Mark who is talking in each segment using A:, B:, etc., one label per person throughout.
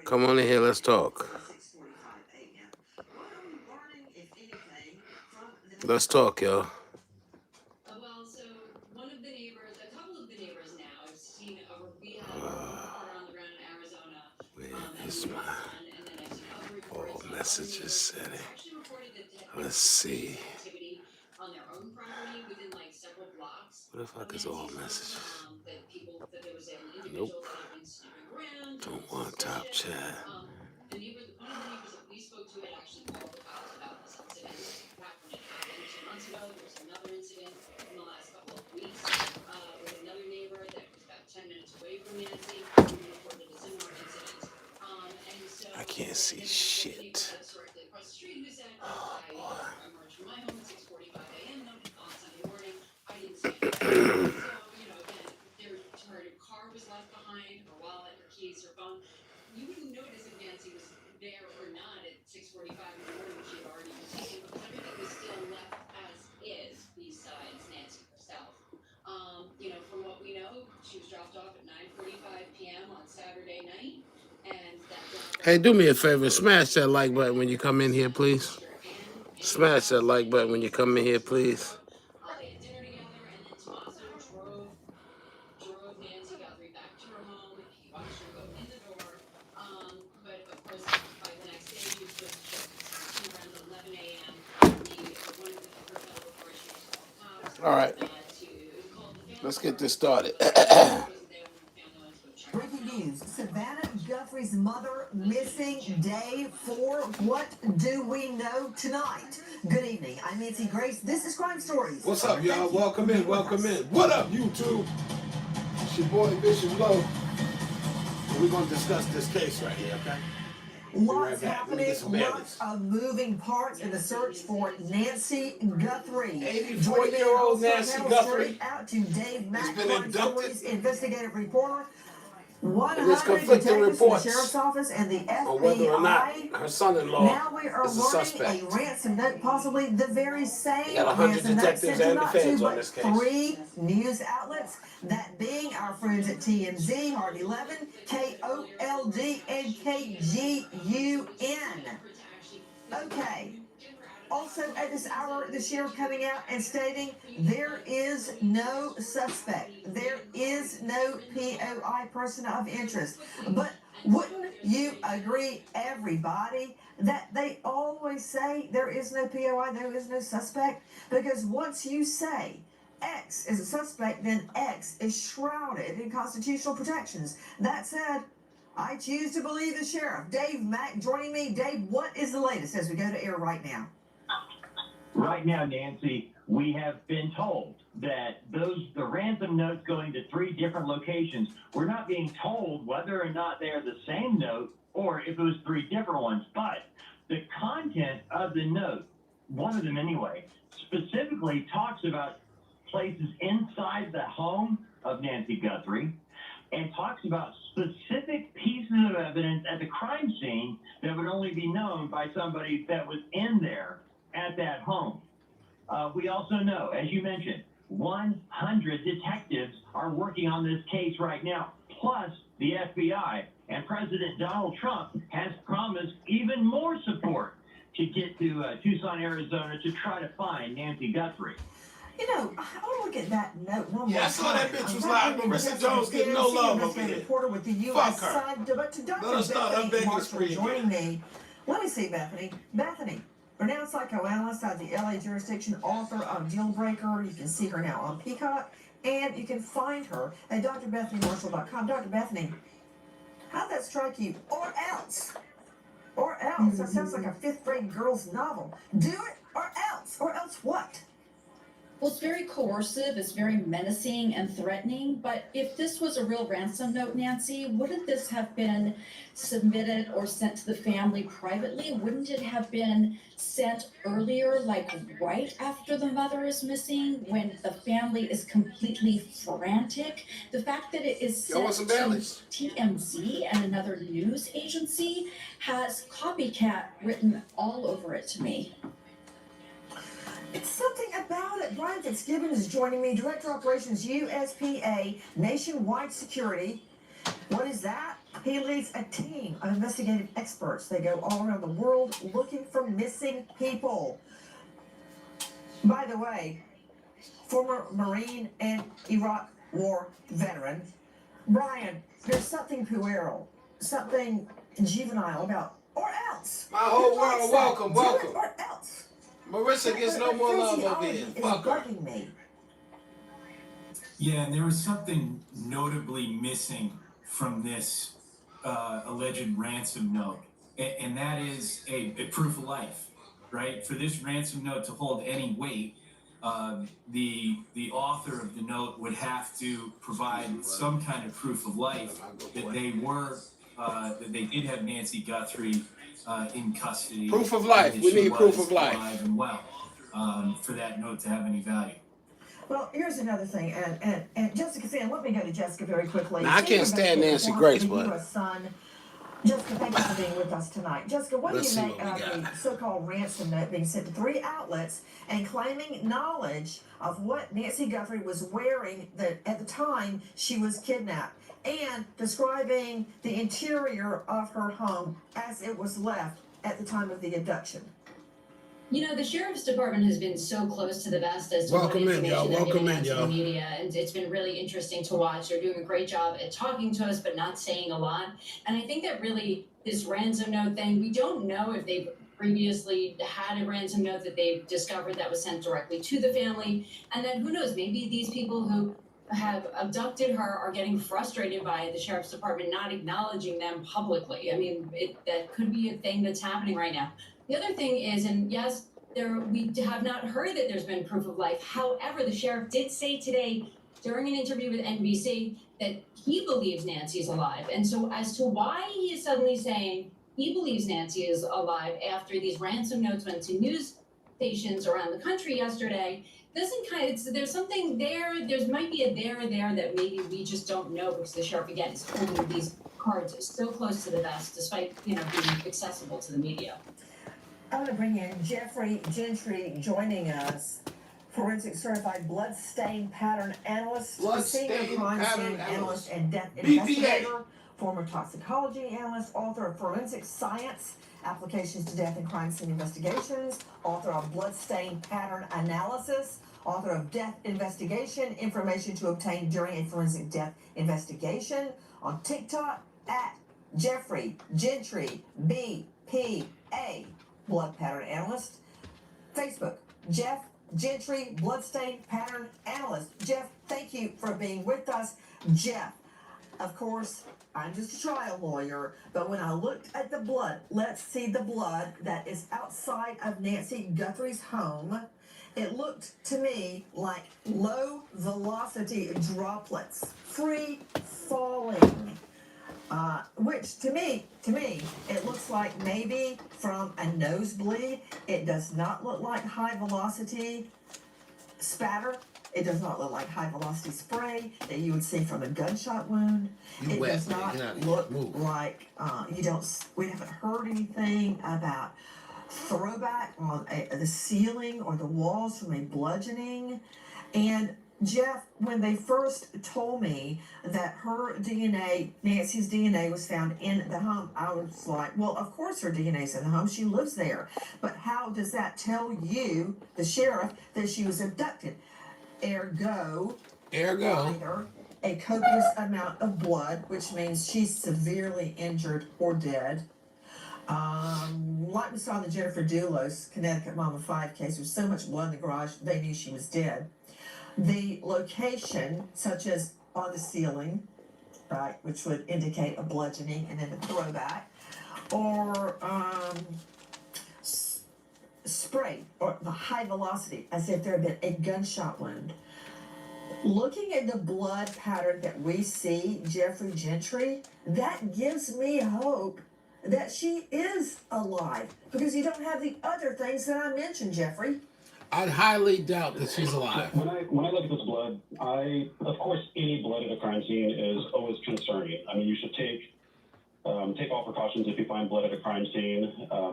A: Come on in here, let's talk. Let's talk, y'all. Where is my all messages setting? Let's see. What the fuck is all messages? Nope. Don't want top chat. I can't see shit. Oh, boy. Hey, do me a favor. Smash that like button when you come in here, please. Smash that like button when you come in here, please. All right. Let's get this started.
B: Breaking news, Savannah Guthrie's mother missing day 4. What do we know tonight? Good evening, I'm Nancy Grace. This is Crime Stories.
A: What's up, y'all? Welcome in, welcome in. What up, YouTube? It's your boy, BishopLo. We're going to discuss this case right here, okay?
B: Lots happening, lots of moving parts in the search for Nancy Guthrie.
A: 84-year-old Nancy Guthrie
B: out to Dave Mack,
A: has been
B: Crime
A: inducted.
B: Stories investigative reporter.
A: In
B: 100
A: this conflicting
B: detectives from the
A: reports
B: sheriff's office and the
A: on whether or not
B: FBI.
A: her son-in-law
B: Now we are
A: is a
B: learning
A: suspect.
B: a ransom note, possibly the very same
A: got 100
B: ransom note
A: detectives
B: sent to
A: and the
B: not
A: feds
B: two
A: on
B: but
A: this case.
B: 3 news outlets, that being our friends at TMZ, Hard 11, KOLD, and KGUN. Okay. Also, at this hour, the sheriff coming out and stating there is no suspect. There is no POI, person of interest. But wouldn't you agree, everybody, that they always say there is no POI, there is no suspect? Because once you say X is a suspect, then X is shrouded in constitutional protections. That said, I choose to believe the sheriff. Dave Mack joining me. Dave, what is the latest as we go to air right now?
C: Right now, Nancy, we have been told that the ransom notes going to 3 different locations, we're not being told whether or not they are the same note or if it was 3 different ones. But the content of the note, one of them anyway, specifically talks about places inside the home of Nancy Guthrie and talks about specific pieces of evidence at the crime scene that would only be known by somebody that was in there at that home. We also know, as you mentioned, 100 detectives are working on this case right now, plus the FBI. And President Donald Trump has promised even more support to get to Tucson, Arizona to try to find Nancy Guthrie.
B: You know, I want to look at that note one more
A: Yeah, I saw that
B: time.
A: bitch was live. Marissa Jones getting no love over here.
B: Reporter with the
A: Fuck
B: U.S.
A: her.
B: side, but to Dr.
A: Let us start her
B: Bethany
A: begging
B: Marshall
A: spree
B: joining
A: again.
B: me. Let me see, Bethany. Bethany, renowned psychoanalyst out of the LA jurisdiction, author of Dealbreaker. You can see her now on Peacock, and you can find her at drbethanymarshall.com. Dr. Bethany, how'd that strike you? Or else. Or else. That sounds like a 5th grade girl's novel. Do it or else. Or else what?
D: Well, it's very coercive, it's very menacing and threatening, but if this was a real ransom note, Nancy, wouldn't this have been submitted or sent to the family privately? Wouldn't it have been sent earlier, like right after the mother is missing, when the family is completely frantic? The fact that it is sent to TMZ and another news agency has copycat written all over it to me.
B: It's something about it. Brian Fitzgibbon is joining me, Director of Operations, USPA, Nationwide Security. What is that? He leads a team of investigative experts. They go all around the world looking for missing people. By the way, former Marine and Iraq War veteran, Brian, there's something puerile, something juvenile about or else.
A: My whole world, welcome,
B: Do it
A: welcome.
B: or else.
A: Marissa gets no more love over
B: Phraseology
A: here.
B: is
A: Fuck her.
B: bugging me.
E: Yeah, and there was something notably missing from this alleged ransom note, and that is a proof of life, right? For this ransom note to hold any weight, the author of the note would have to provide some kind of proof of life that they did have Nancy Guthrie in custody.
A: Proof of life. We need proof of life.
E: Alive and well, for that note to have any value.
B: Well, here's another thing, and Jessica, let me go to Jessica very quickly.
A: Now, I can't stand Nancy Grace, but
B: son. Jessica, thank you for being with us tonight. Jessica, what do
A: Let's
B: you
A: see
B: make
A: what we
B: of
A: got.
B: the so-called ransom note being sent to 3 outlets and claiming knowledge of what Nancy Guthrie was wearing at the time she was kidnapped, and describing the interior of her home as it was left at the time of the abduction?
F: You know, the sheriff's department has been so close to the vest as to
A: Welcome
F: what
A: in, y'all.
F: information they're
A: Welcome
F: giving
A: in,
F: out to
A: y'all.
F: the media, and it's been really interesting to watch. They're doing a great job at talking to us, but not saying a lot. And I think that really this ransom note thing, we don't know if they've previously had a ransom note that they've discovered that was sent directly to the family, and then who knows, maybe these people who have abducted her are getting frustrated by the sheriff's department not acknowledging them publicly. I mean, that could be a thing that's happening right now. The other thing is, and yes, we have not heard that there's been proof of life. However, the sheriff did say today during an interview with NBC that he believes Nancy is alive. And so as to why he is suddenly saying he believes Nancy is alive after these ransom notes went to news stations around the country yesterday, there's something there, might be a there that maybe we just don't know, because the sheriff, again, is holding these cards so close to the vest, despite, being accessible to the media.
B: I want to bring in Jeffrey Gentry joining us, forensic certified blood stain pattern analyst, senior crime scene analyst and death investigator, former toxicology analyst, author of Forensic Science, Applications to Death and Crime Scene Investigations, author of Blood Stain Pattern Analysis, author of Death Investigation, Information to Obtain During a Forensic Death Investigation, on TikTok at Jeffrey Gentry, BPA, Blood Pattern Analyst, Facebook, Jeff Gentry, Bloodstain Pattern Analyst. Jeff, thank you for being with us. Jeff, of course, I'm just a trial lawyer, but when I looked at the blood, let's see the blood that is outside of Nancy Guthrie's home. It looked to me like low velocity droplets, free falling. Which to me, it looks like maybe from a nosebleed. It does not look like high velocity spatter. It does not look like high velocity spray that you would see from a gunshot wound. It does not look like we haven't heard anything about throwback on the ceiling or the walls from a bludgeoning. And Jeff, when they first told me that her DNA, Nancy's DNA, was found in the home, I was like, well, of course her DNA's in the home. She lives there. But how does that tell you, the sheriff, that she was abducted? Ergo, either a copious amount of blood, which means she's severely injured or dead. Like we saw in the Jennifer Dulos Connecticut Mama 5 case, there's so much blood in the garage, they knew she was dead. The location, such as on the ceiling, right, which would indicate a bludgeoning and then a throwback, or spray, or the high velocity, as if there had been a gunshot wound. Looking at the blood pattern that we see, Jeffrey Gentry, that gives me hope that she is alive, because you don't have the other things that I mentioned, Jeffrey.
A: I'd highly doubt that she's alive.
G: When I look at this blood, of course, any blood at a crime scene is always concerning. I mean, you should take all precautions if you find blood at a crime scene.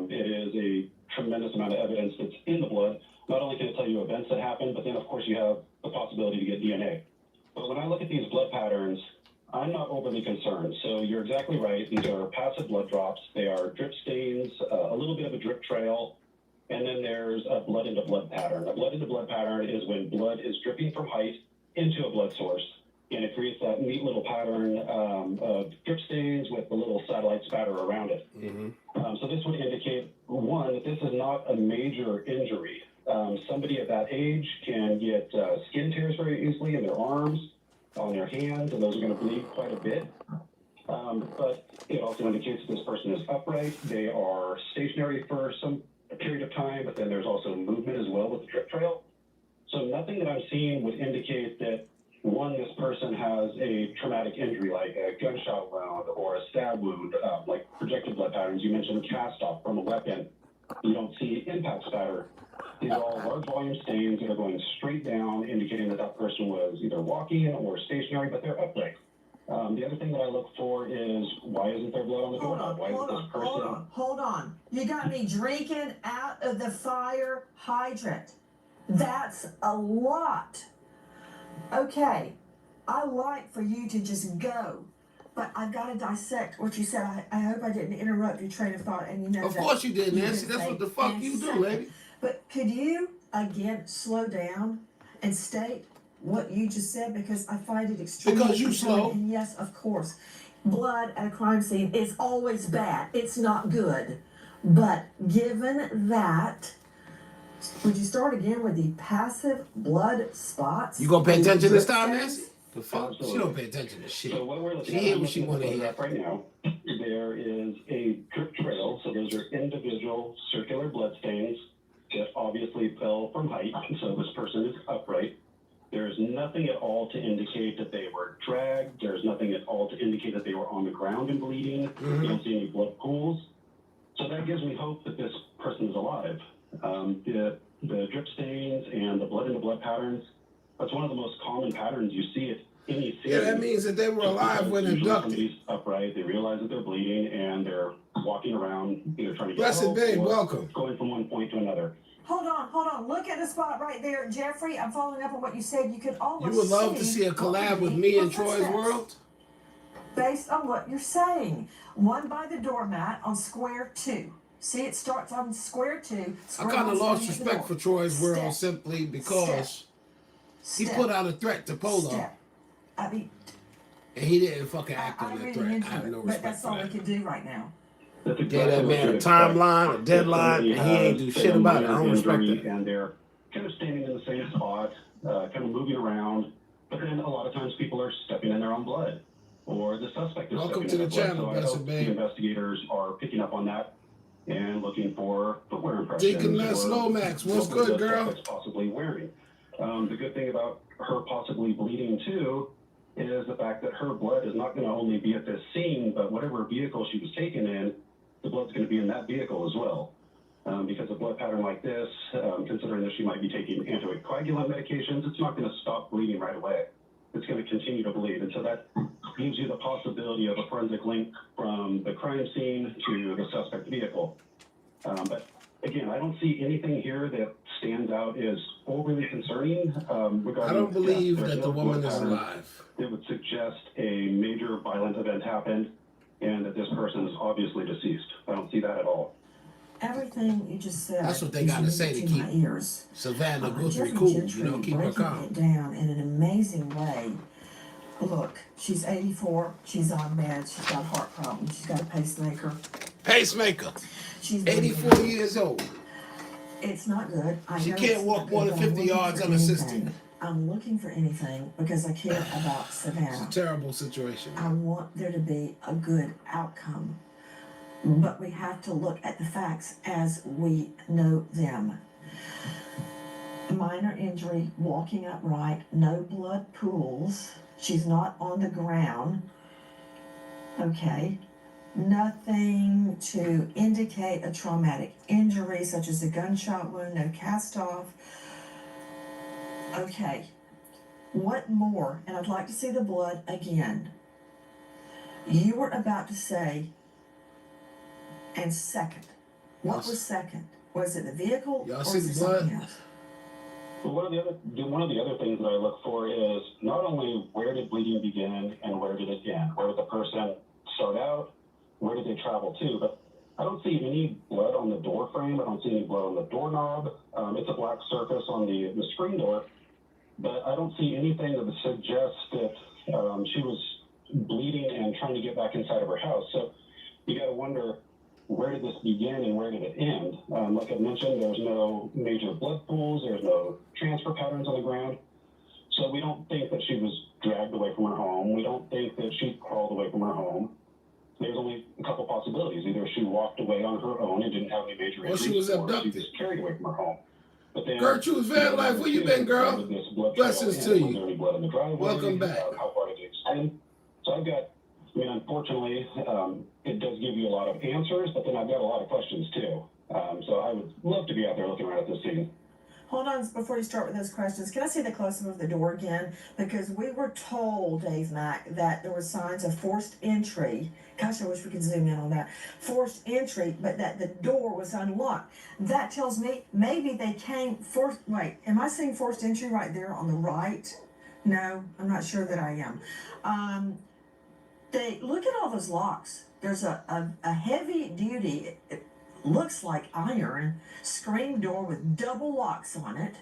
G: It is a tremendous amount of evidence that's in the blood. Not only can it tell you events that happened, but then, of course, you have the possibility to get DNA. But when I look at these blood patterns, I'm not overly concerned. So you're exactly right. These are passive blood drops. They are drip stains, a little bit of a drip trail, and then there's a blood into blood pattern. A blood into blood pattern is when blood is dripping from height into a blood source, and it creates that neat little pattern of drip stains with the little satellite spatter around it. So this would indicate, one, that this is not a major injury. Somebody at that age can get skin tears very easily in their arms, on their hands, and those are going to bleed quite a bit. But it also indicates that this person is upright. They are stationary for some period of time, but then there's also movement as well with the drip trail. So nothing that I'm seeing would indicate that, one, this person has a traumatic injury like a gunshot wound or a stab wound, like projected blood patterns. You mentioned cast off from a weapon. You don't see impact spatter. These are all large volume stains that are going straight down, indicating that that person was either walking or stationary, but they're upright. The other thing that I look for is, why isn't there blood on the doorknob? Why isn't this person...
B: Hold on. You got me drinking out of the fire hydrant. That's a lot. Okay, I like for you to just go, but I've got to dissect what you said. I hope I didn't interrupt your train of thought, and you know
A: Of course you did, Nancy. That's what the fuck you do, lady.
B: But could you, again, slow down and state what you just said? Because I find it extremely...
A: Because you slow.
B: And yes, of course. Blood at a crime scene is always bad. It's not good. But given that, would you start again with the passive blood spots?
A: You gonna pay attention this time, Nancy? The fuck?
G: Absolutely.
A: She don't pay attention to shit.
G: So what we're looking
A: She
G: at,
A: hear
G: I'm
A: what she
G: looking at
A: wanna
G: the
A: hear.
G: photograph right now. There is a drip trail, so those are individual circular blood stains that obviously fell from height, so this person is upright. There's nothing at all to indicate that they were dragged. There's nothing at all to indicate that they were on the ground and bleeding. You don't see any blood pools. So that gives me hope that this person is alive. The drip stains and the blood in the blood patterns, that's one of the most common patterns you see at any scene.
A: Yeah, that means that they were alive when
G: Usually
A: abducted.
G: somebody's upright, they realize that they're bleeding, and they're walking around, either trying to get
A: Blessed
G: help
A: babe,
G: or
A: welcome.
G: going from one point to another.
B: Hold on. Look at the spot right there. Jeffrey, I'm following up on what you said. You could almost
A: You would love to see a collab with me and Troy's World?
B: Based on what you're saying. One by the doormat on square 2. See, it starts on square 2.
A: I kind of lost respect for Troy's World simply because he put out a threat to Polo,
B: I mean,
A: and he didn't fucking act
B: I'm
A: on that
B: really
A: threat.
B: into
A: I have
B: it,
A: no
B: but
A: respect
B: that's
A: for
B: all we
A: that.
B: can do right now.
G: That's
A: Gave
G: exactly
A: that
G: what
A: man
G: you'd
A: a
G: expect.
A: timeline, a deadline,
G: If
A: and he ain't do
G: somebody
A: shit
G: has
A: about it. I
G: a
A: don't respect
G: injury
A: that.
G: and they're kind of standing in the same spot, kind of moving around, but then a lot of times people are stepping in their own blood, or the suspect is
A: Welcome
G: stepping
A: to
G: in
A: the
G: their
A: channel,
G: blood. So I
A: Blessed
G: hope
A: babe.
G: the investigators are picking up on that and looking for footwear impressions.
A: Deacon Les
G: or
A: Lomax, what's
G: what
A: good,
G: the
A: girl?
G: suspect's possibly wearing. The good thing about her possibly bleeding too is the fact that her blood is not going to only be at this scene, but whatever vehicle she was taken in, the blood's going to be in that vehicle as well. Because a blood pattern like this, considering that she might be taking anticoagulant medications, it's not going to stop bleeding right away. It's going to continue to bleed. And so that gives you the possibility of a forensic link from the crime scene to the suspect vehicle. But again, I don't see anything here that stands out as overly concerning regarding
A: I don't believe
G: death. There's
A: that the
G: no
A: woman
G: blood
A: is
G: pattern
A: alive.
G: that would suggest a major violent event happened and that this person is obviously deceased. I don't see that at all.
B: Everything you just said.
A: That's what they
B: is
A: gotta say to
B: music my
A: keep
B: ears.
A: Savannah Guthrie
B: Jeffrey
A: cool,
B: Gentry
A: you know, keep her
B: breaking
A: calm.
B: it down in an amazing way. Look, she's 84. She's on meds. She's got heart problems. She's got a pacemaker.
A: Pacemaker,
B: She's
A: 84
B: bleeding.
A: years old.
B: It's not good. I
A: She
B: know
A: can't
B: it's
A: walk
B: not
A: more
B: good,
A: than
B: but I'm
A: 50
B: looking
A: yards
B: for
A: unassisted.
B: anything. I'm looking for anything because I care about
A: It's
B: Savannah.
A: a terrible situation.
B: I want there to be a good outcome. But we have to look at the facts as we know them. Minor injury, walking upright, no blood pools. She's not on the ground. Okay. Nothing to indicate a traumatic injury such as a gunshot wound, no cast off. Okay. What more? And I'd like to see the blood again. You were about to say, and second. What
A: Yes.
B: was second? Was it the vehicle
A: Y'all
B: or
A: see
B: was
A: the
B: it something
A: blood?
B: else?
G: Well, one of the other things that I look for is not only where did bleeding begin and where did it end? Where did the person start out? Where did they travel to? But I don't see any blood on the door frame. I don't see any blood on the doorknob. It's a black surface on the screen door, but I don't see anything that would suggest that she was bleeding and trying to get back inside of her house. So you got to wonder, where did this begin and where did it end? Like I mentioned, there's no major blood pools, there's no transfer patterns on the ground. So we don't think that she was dragged away from her home. We don't think that she crawled away from her home. There's only a couple possibilities. Either she walked away on her own and didn't have any major injuries,
A: she was
G: or
A: abducted.
G: she was carried away from her home. But then,
A: Gertrude's Van Life, where you been, girl? Blessings to you.
G: Was there any blood in the driveway?
A: Welcome back.
G: How far did it extend? So I've got, I mean, unfortunately, it does give you a lot of answers, but then I've got a lot of questions too. So I would love to be out there looking around at this scene.
B: Hold on, before you start with those questions, can I see the close-up of the door again? Because we were told, Dave Mack, that there were signs of forced entry. Gosh, I wish we could zoom in on that. Forced entry, but that the door was unlocked. That tells me maybe they came forced. Wait, am I seeing forced entry right there on the right? No, I'm not sure that I am. They look at all those locks. There's a heavy duty. It looks like iron screen door with double locks on it.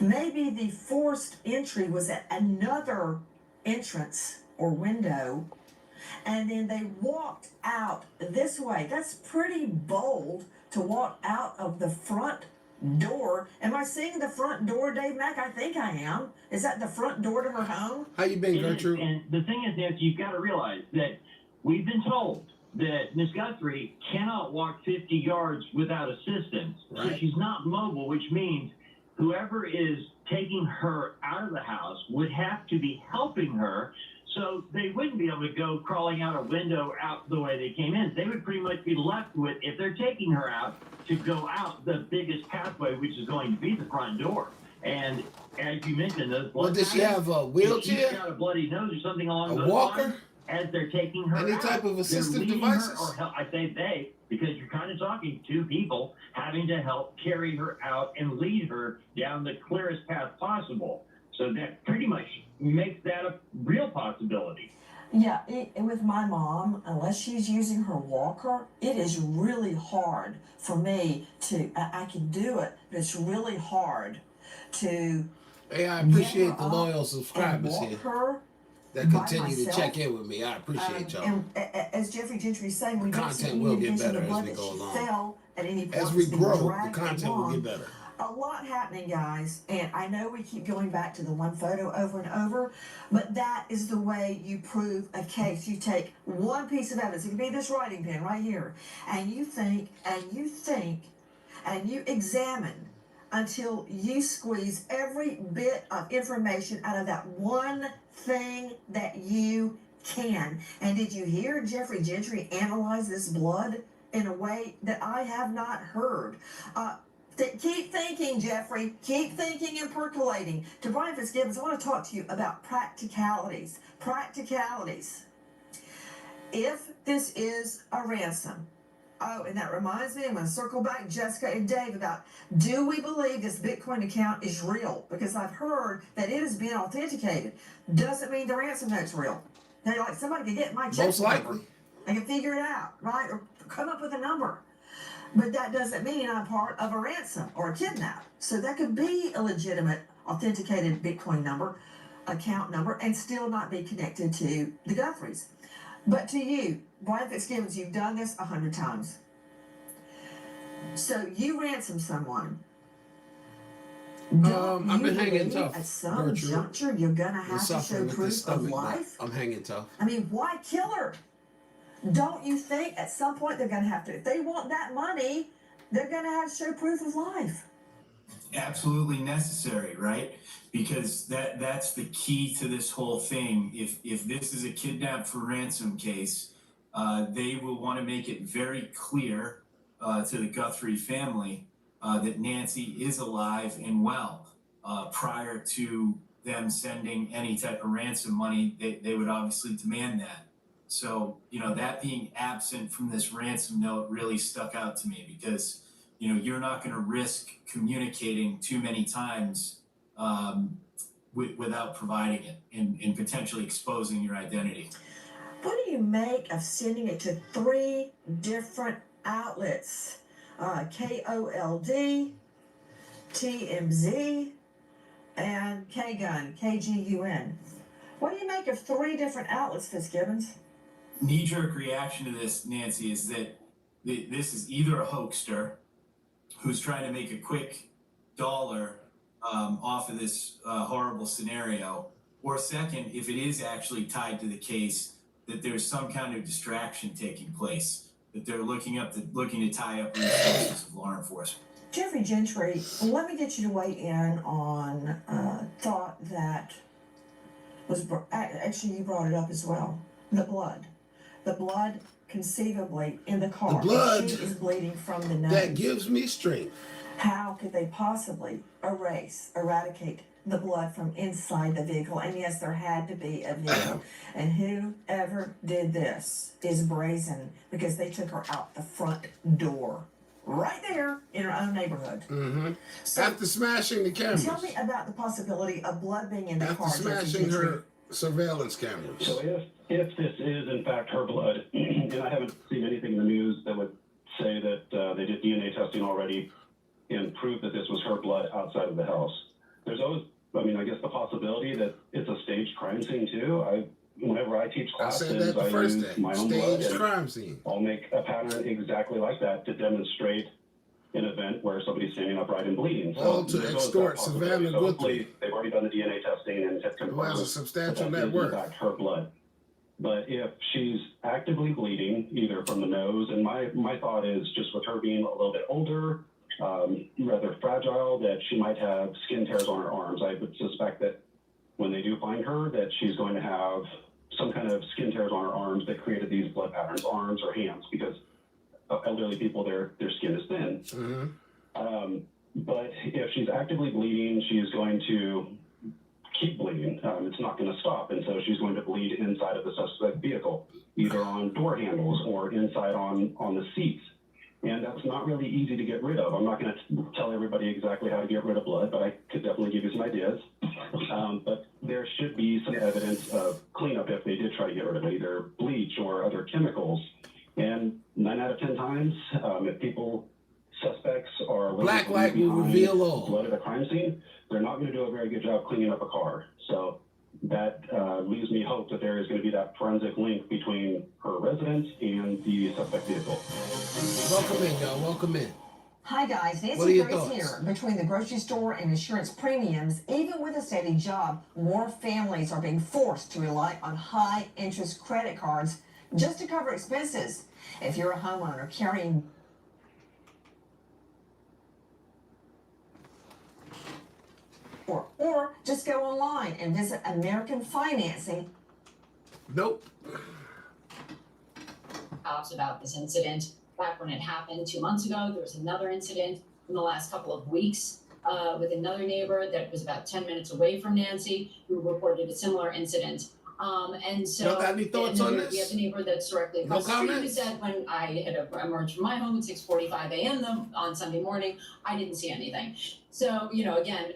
B: Maybe the forced entry was at another entrance or window, and then they walked out this way. That's pretty bold to walk out of the front door. Am I seeing the front door, Dave Mack? I think I am. Is that the front door to her home?
A: How you been, Gertrude?
C: And the thing is, Nancy, you've got to realize that we've been told that Miss Guthrie cannot walk 50 yards without assistance.
A: Right.
C: So she's not mobile, which means whoever is taking her out of the house would have to be helping her. So they wouldn't be able to go crawling out a window out the way they came in. They would pretty much be left with, if they're taking her out, to go out the biggest pathway, which is going to be the front door. And as you mentioned, those blood
A: Does she have a
C: if
A: wheelchair?
C: she's got a bloody nose or something along
A: A
C: those
A: walker?
C: lines, as they're taking her
A: Any
C: out,
A: type of
C: they're
A: assistive
C: leading
A: devices?
C: her, or help, I say they, because you're kind of talking to people having to help carry her out and lead her down the clearest path possible. So that pretty much makes that a real possibility.
B: Yeah, with my mom, unless she's using her walker, it is really hard for me to, I can do it, but it's really hard to
A: Hey, I appreciate the
B: up
A: loyal
B: and
A: subscribers
B: walk
A: here
B: her
A: that
B: by
A: continue to
B: myself.
A: check in with me. I appreciate y'all.
B: And as Jeffrey Gentry's saying, we don't see
A: Content will
B: any
A: get
B: indication
A: better
B: of
A: as
B: blood
A: we
B: that
A: go
B: she
A: along.
B: fell at any point.
A: As we
B: It's been
A: grow, the
B: dragged
A: content will
B: along.
A: get better.
B: A lot happening, guys, and I know we keep going back to the one photo over and over, but that is the way you prove a case. You take one piece of evidence, it could be this writing pen right here, and you think, and you examine until you squeeze every bit of information out of that one thing that you can. And did you hear Jeffrey Gentry analyze this blood in a way that I have not heard? Keep thinking, Jeffrey. Keep thinking and percolating. To Brian Fitzgibbons, I want to talk to you about practicalities. Practicalities. If this is a ransom, oh, and that reminds me, I'm going to circle back, Jessica and Dave, about do we believe this Bitcoin account is real? Because I've heard that it is being authenticated. Doesn't mean the ransom note's real. They're like, somebody can get my check
A: Most likely.
B: number. They can figure it out, right? Or come up with a number. But that doesn't mean I'm part of a ransom or a kidnap. So that could be a legitimate, authenticated Bitcoin number, account number, and still not be connected to the Guthries. But to you, Brian Fitzgibbons, you've done this 100 times. So you ransom someone. Don't
A: I've been
B: you
A: hanging
B: believe
A: tough,
B: at some
A: Gertrude.
B: juncture you're gonna
A: I'm
B: have to show
A: suffering with this
B: proof of
A: stomach bug.
B: life?
A: I'm hanging tough.
B: I mean, why kill her? Don't you think at some point they're going to have to, if they want that money, they're going to have to show proof of life?
E: Absolutely necessary, right? Because that's the key to this whole thing. If this is a kidnap for ransom case, they will want to make it very clear to the Guthrie family that Nancy is alive and well. Prior to them sending any type of ransom money, they would obviously demand that. So, that being absent from this ransom note really stuck out to me because you're not going to risk communicating too many times without providing it and potentially exposing your identity.
B: What do you make of sending it to 3 different outlets? KOLD, TMZ, and KGUN, KGUN. What do you make of 3 different outlets, Fitzgibbons?
E: Knee-jerk reaction to this, Nancy, is that this is either a hoaxster who's trying to make a quick dollar off of this horrible scenario, or second, if it is actually tied to the case, that there's some kind of distraction taking place, that they're looking to tie up resources of law enforcement.
B: Jeffrey Gentry, let me get you to weigh in on thought that was actually you brought it up as well. The blood conceivably in the car.
A: The blood
B: she is bleeding from the nose.
A: that gives me strength.
B: How could they possibly eradicate the blood from inside the vehicle? And yes, there had to be a vehicle. And whoever did this is brazen, because they took her out the front door, right there in her own neighborhood.
A: Mm-hmm.
B: So,
A: after smashing the cameras.
B: tell me about the possibility of blood being in the car.
A: After smashing her surveillance cameras.
G: So if this is in fact her blood, and I haven't seen anything in the news that would say that they did DNA testing already and prove that this was her blood outside of the house. There's always, I guess the possibility that it's a staged crime scene too. Whenever I teach classes, I use my own blood.
A: Staged crime scene.
G: I'll make a pattern exactly like that to demonstrate an event where somebody's standing upright and bleeding.
A: All to extort Savannah Guthrie.
G: They've already done the DNA testing and have confirmed
A: who has a substantial net
G: that
A: worth.
G: is in fact her blood. But if she's actively bleeding, either from the nose, and my thought is just with her being a little bit older, rather fragile, that she might have skin tears on her arms. I would suspect that when they do find her, that she's going to have some kind of skin tears on her arms that created these blood patterns, arms or hands, because elderly people, their skin is thin.
A: Mm-hmm.
G: But if she's actively bleeding, she is going to keep bleeding. It's not going to stop, and so she's going to bleed inside of the suspect vehicle, either on door handles or inside on the seats. And that's not really easy to get rid of. I'm not going to tell everybody exactly how to get rid of blood, but I could definitely give you some ideas. But there should be some evidence of cleanup if they did try to get rid of it, either bleach or other chemicals. And 9 out of 10 times, if suspects are
A: black light will reveal all.
G: Blood at a crime scene, they're not going to do a very good job cleaning up a car. So that leaves me hope that there is going to be that forensic link between her residence and the suspect vehicle.
A: Welcome in, y'all. Welcome in.
B: Hi guys,
A: What are
B: Nancy
A: your
B: Grace
A: thoughts?
B: here. Between the grocery store and insurance premiums, even with a steady job, more families are being forced to rely on high-interest credit cards just to cover expenses. If you're a homeowner carrying or just go online and visit American Financing.
A: Nope.
F: Talks about this incident back when it happened 2 months ago. There was another incident in the last couple of weeks with another neighbor that was about 10 minutes away from Nancy who reported a similar incident. And so,
A: Y'all got any thoughts on this?
F: We have a neighbor that's directly
A: No
F: across the street who
A: comments?
F: said when I had emerged from my home at 6:45 a.m. on Sunday morning, I didn't see anything. So, again,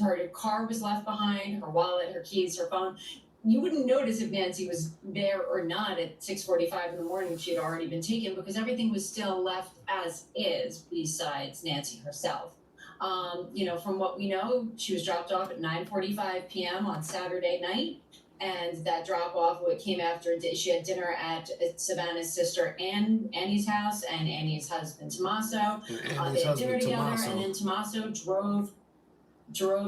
F: her car was left behind, her wallet, her keys, her phone. You wouldn't notice if Nancy was there or not at 6:45 in the morning if she had already been taken, because everything was still left as is besides Nancy herself. From what we know, she was dropped off at 9:45 p.m. on Saturday night. And that drop off came after she had dinner at Savannah's sister Annie's house and Annie's husband Tommaso. They had dinner together, and then Tommaso drove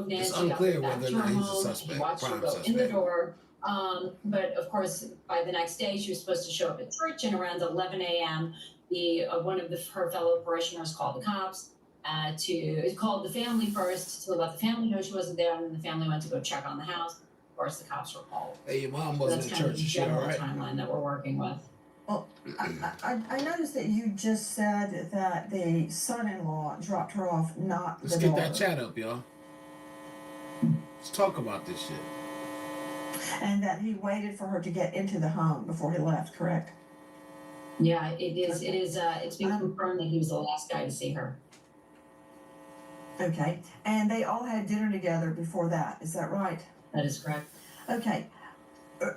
F: Nancy
A: It's unclear
F: back
A: whether
F: to
A: or
F: her
A: not he's a
F: home.
A: suspect,
F: He watched her
A: prime
F: go in the
A: suspect.
F: door. But of course, by the next day, she was supposed to show up at church, and around 11 a.m., one of her fellow parishioners called the cops. Called the family first to let the family know she wasn't there, and then the family went to go check on the house. Of course, the cops were called.
A: Hey, your mom
F: So
A: wasn't
F: that's
A: in
F: kind of
A: church.
F: the
A: Is she all
F: general
A: right?
F: timeline that we're working with.
B: Well, I noticed that you just said that the son-in-law dropped her off, not
A: Let's
B: the
A: get
B: daughter.
A: that chat up, y'all. Let's talk about this shit.
B: And that he waited for her to get into the home before he left, correct?
F: Yeah, it is. It is. It's been confirmed that he was the last guy to see her.
B: Okay. And they all had dinner together before that. Is that right?
F: That is correct.
B: Okay.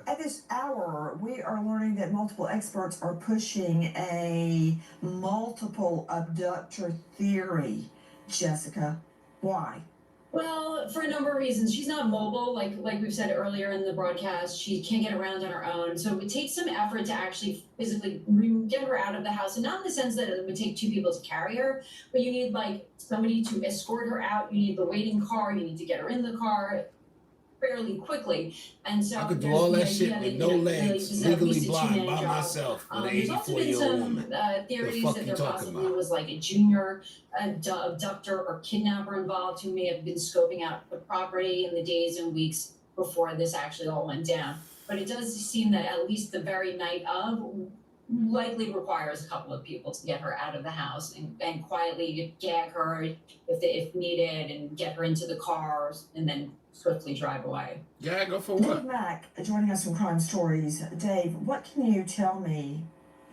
B: At this hour, we are learning that multiple experts are pushing a multiple abductor theory. Jessica, why?
F: Well, for a number of reasons. She's not mobile, like we've said earlier in the broadcast. She can't get around on her own. So it takes some effort to actually physically get her out of the house. And not in the sense that it would take two people to carry her, but you need like somebody to escort her out. You need the waiting car. You need to get her in the car fairly quickly. And so
A: I could do
F: there's
A: all
F: the
A: that
F: idea
A: shit
F: that,
A: with
F: you
A: no
F: know,
A: legs,
F: just at
A: legally
F: least a
A: blind
F: two-man
A: by
F: job.
A: myself with an
F: There's also been
A: 84-year-old
F: some
A: woman.
F: theories
A: fuck
F: that
A: you
F: there
A: talking
F: possibly
A: about?
F: was like a junior abductor or kidnapper involved who may have been scoping out the property in the days and weeks before this actually all went down. But it does seem that at least the very night of likely requires a couple of people to get her out of the house and quietly gag her if needed and get her into the car and then swiftly drive away.
A: Yeah, go for
B: Dave
A: what?
B: Mack, joining us from Crime Stories. Dave, what can you tell me?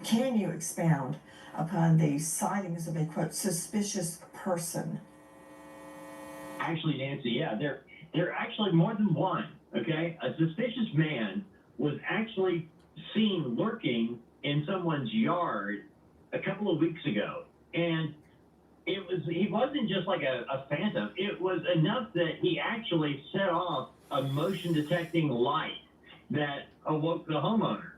B: Can you expound upon the sightings of a, quote, suspicious person?
C: Actually, Nancy, yeah, there are actually more than one. Okay, a suspicious man was actually seen lurking in someone's yard a couple of weeks ago, and he wasn't just like a phantom. It was enough that he actually set off a motion detecting light that awoke the homeowner.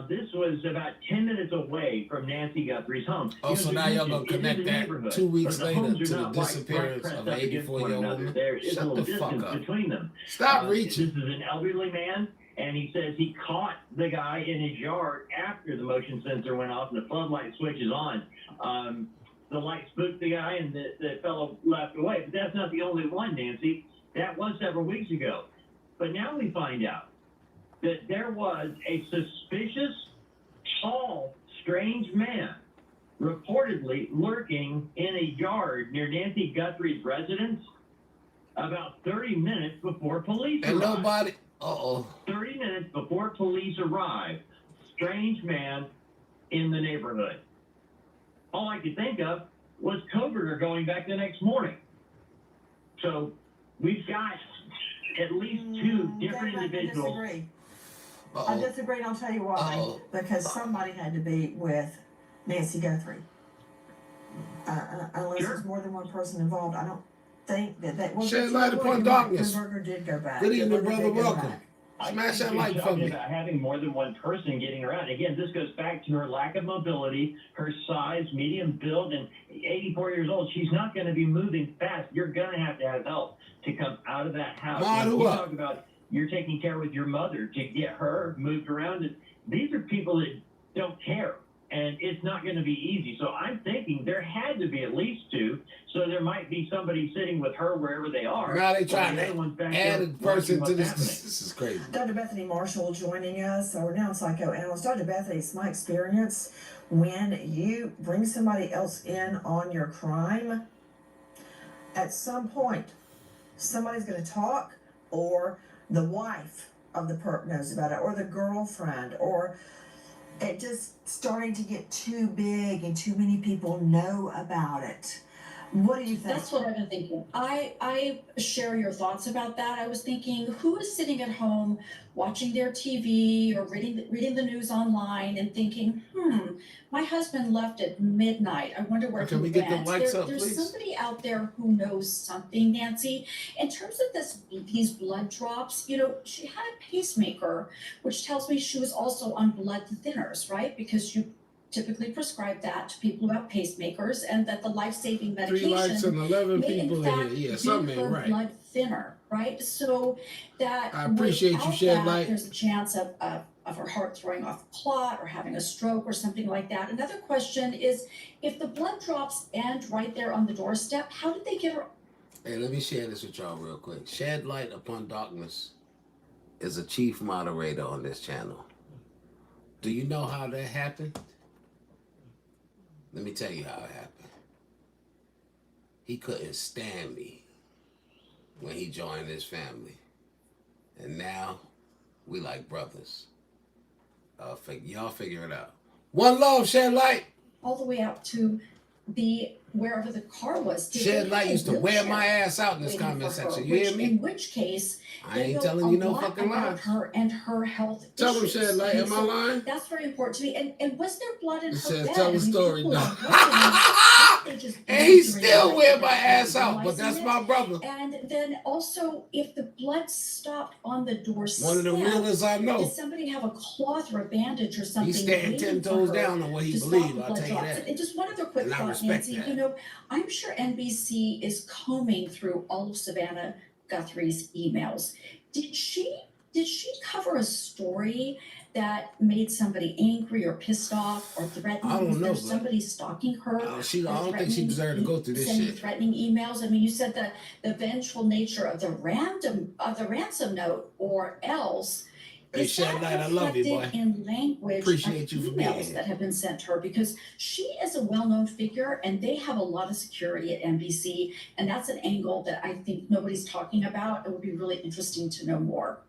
C: This was about 10 minutes away from Nancy Guthrie's home.
A: Oh, so now y'all gonna connect that 2 weeks later to the disappearance of an 84-year-old woman?
C: There is a
A: Shut
C: little
A: the fuck
C: distance
A: up.
C: between them.
A: Stop reaching.
C: This is an elderly man, and he says he caught the guy in his yard after the motion sensor went off and the floodlight switch is on. The light spooked the guy, and the fellow left away. But that's not the only one, Nancy. That was several weeks ago. But now we find out that there was a suspicious, tall, strange man reportedly lurking in a yard near Nancy Guthrie's residence about 30 minutes before police
A: And
C: arrived.
A: nobody.
C: 30 minutes before police arrived, strange man in the neighborhood. All I could think of was Coburger going back the next morning. So we've got at least two different individuals.
B: I disagree. I disagree, and I'll tell you why. Because somebody had to be with Nancy Guthrie. Unless
C: Sure.
B: there's more than one person involved, I don't think that was.
A: Shed light upon darkness.
B: Coburger did go back.
A: Good evening,
B: Coburger
A: brother.
B: did go
A: Welcome.
B: back.
A: Smash that
C: You're
A: like for
C: talking
A: me.
C: about having more than one person getting around. Again, this goes back to her lack of mobility, her size, medium build, and 84 years old. She's not going to be moving fast. You're going to have help to come out of that house.
A: Mod, who
C: you
A: up?
C: talk about you're taking care with your mother to get her moved around. And these are people that don't care, and it's not going to be easy. So I'm thinking there had to be at least two. So there might be somebody sitting with her wherever they are.
A: Now they trying
C: while the other one's
A: to
C: back
A: add
C: there
A: a person
C: watching
A: to
C: what's
A: this.
C: happening.
A: This is crazy.
B: Dr. Bethany Marshall joining us, our renowned psychoanalyst. Dr. Bethany, it's my experience when you bring somebody else in on your crime, at some point, somebody's going to talk, or the wife of the perp knows about it, or the girlfriend, or it just starting to get too big and too many people know about it. What do you think?
D: That's what I've been thinking. I share your thoughts about that. I was thinking, who is sitting at home watching their TV or reading the news online and thinking, my husband left at midnight. I wonder where
A: Can
D: he
A: we get the
D: went.
A: lights up,
D: There's
A: please?
D: somebody out there who knows something, Nancy. In terms of these blood drops, she had a pacemaker, which tells me she was also on blood thinners, right? Because you typically prescribe that to people who have pacemakers, and that the life-saving
A: 3
D: medication
A: lights and 11
D: may
A: people
D: in
A: in
D: fact
A: here. Yeah,
D: be
A: something ain't
D: her
A: right.
D: blood thinner, right? So that
A: I appreciate you,
D: without
A: Shed
D: that,
A: Light.
D: there's a chance of her heart throwing off a clot or having a stroke or something like that. Another question is, if the blood drops end right there on the doorstep, how did they get her?
A: Hey, let me share this with y'all real quick. Shed Light Upon Darkness is a chief moderator on this channel. Do you know how that happened? Let me tell you how it happened. He couldn't stand me when he joined his family. And now we like brothers. Y'all figure it out. One love, shed light.
D: all the way out to the wherever the car was. Did
A: Shed
D: they
A: light
D: have a
A: used to wear my
D: wheelchair
A: ass out in this
D: waiting
A: comment
D: for her?
A: section. You hear
D: Which,
A: me?
D: in which case,
A: I
D: they
A: ain't
D: know
A: telling
D: a
A: you no
D: lot
A: fucking
D: about
A: lies.
D: her and her health
A: Tell them,
D: issues.
A: shed light.
D: Okay,
A: Am I
D: so
A: lying?
D: that's very important to me. And was there blood in
A: It
D: her
A: says,
D: bed?
A: tell
D: I
A: the
D: mean,
A: story,
D: people
A: dog.
D: are wondering, they just
A: And he
D: during the
A: still
D: night
A: wear my
D: without
A: ass out, but
D: realizing
A: that's
D: it.
A: my brother.
D: And then also, if the blood stopped on the doorstep,
A: One of the realest I know.
D: did somebody have a cloth or a bandage or something
A: He's standing
D: waiting
A: 10
D: for
A: toes
D: her
A: down on what he
D: to stop
A: believes,
D: the
A: I'll
D: blood
A: tell you
D: drops?
A: that.
D: And just one other quick
A: And I
D: thought,
A: respect
D: Nancy.
A: that.
D: You know, I'm sure NBC is combing through all of Savannah Guthrie's emails. Did she cover a story that made somebody angry or pissed off or threatened?
A: I don't
D: Was
A: know,
D: there
A: but
D: somebody stalking her?
A: I
D: or
A: don't think she
D: threatening-
A: deserved to go through this
D: sending
A: shit.
D: threatening emails? I mean, you said the vengeful nature of the ransom note, or else.
A: Hey,
D: Is
A: Shed
D: that
A: Light, I love you, boy.
D: reflected in language
A: Appreciate
D: of
A: you for being
D: emails
A: here.
D: that have been sent to her? Because she is a well-known figure, and they have a lot of security at NBC, and that's an angle that I think nobody's talking about. It would be really interesting to know more.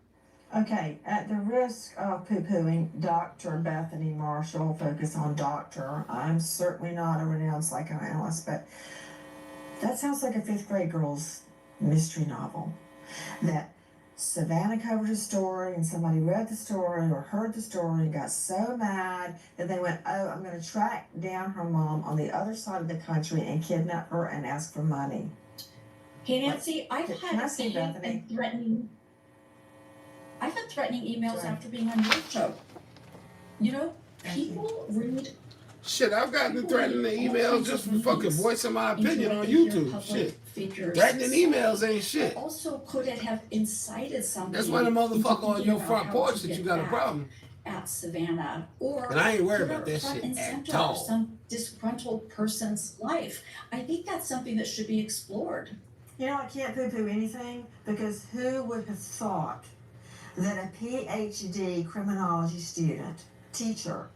B: Okay, at the risk of poo-pooing Dr. Bethany Marshall, focus on doctor. I'm certainly not a renowned psychoanalyst, but that sounds like a fifth grade girl's mystery novel. That Savannah covered a story and somebody read the story or heard the story and got so mad that they went, oh, I'm going to track down her mom on the other side of the country and kidnap her and ask for money.
D: Hey, Nancy, I've
B: Can I
D: had
B: see Bethany?
D: I've had threatening emails
B: Sorry.
D: after being on your show. You know,
B: Thank you.
D: people read
A: Shit, I've gotten threatening emails just for fucking voicing my opinion on
D: into what they hear
A: YouTube.
D: public
A: Shit.
D: figures
A: Threatening
D: say.
A: emails ain't shit.
D: Also, could it have incited somebody?
A: That's why the motherfucker on
D: into
A: your
D: thinking
A: front
D: about
A: porch
D: how to
A: that you
D: get
A: got a
D: back
A: problem.
D: at Savannah, or
A: And I ain't worried
D: put
A: about
D: her
A: that
D: front
A: shit
D: and
A: at
D: center
A: all.
D: of some disgruntled person's life? I think that's something that should be explored.
B: You know, I can't poo-poo anything because who would have thought that a PhD criminology student, teacher,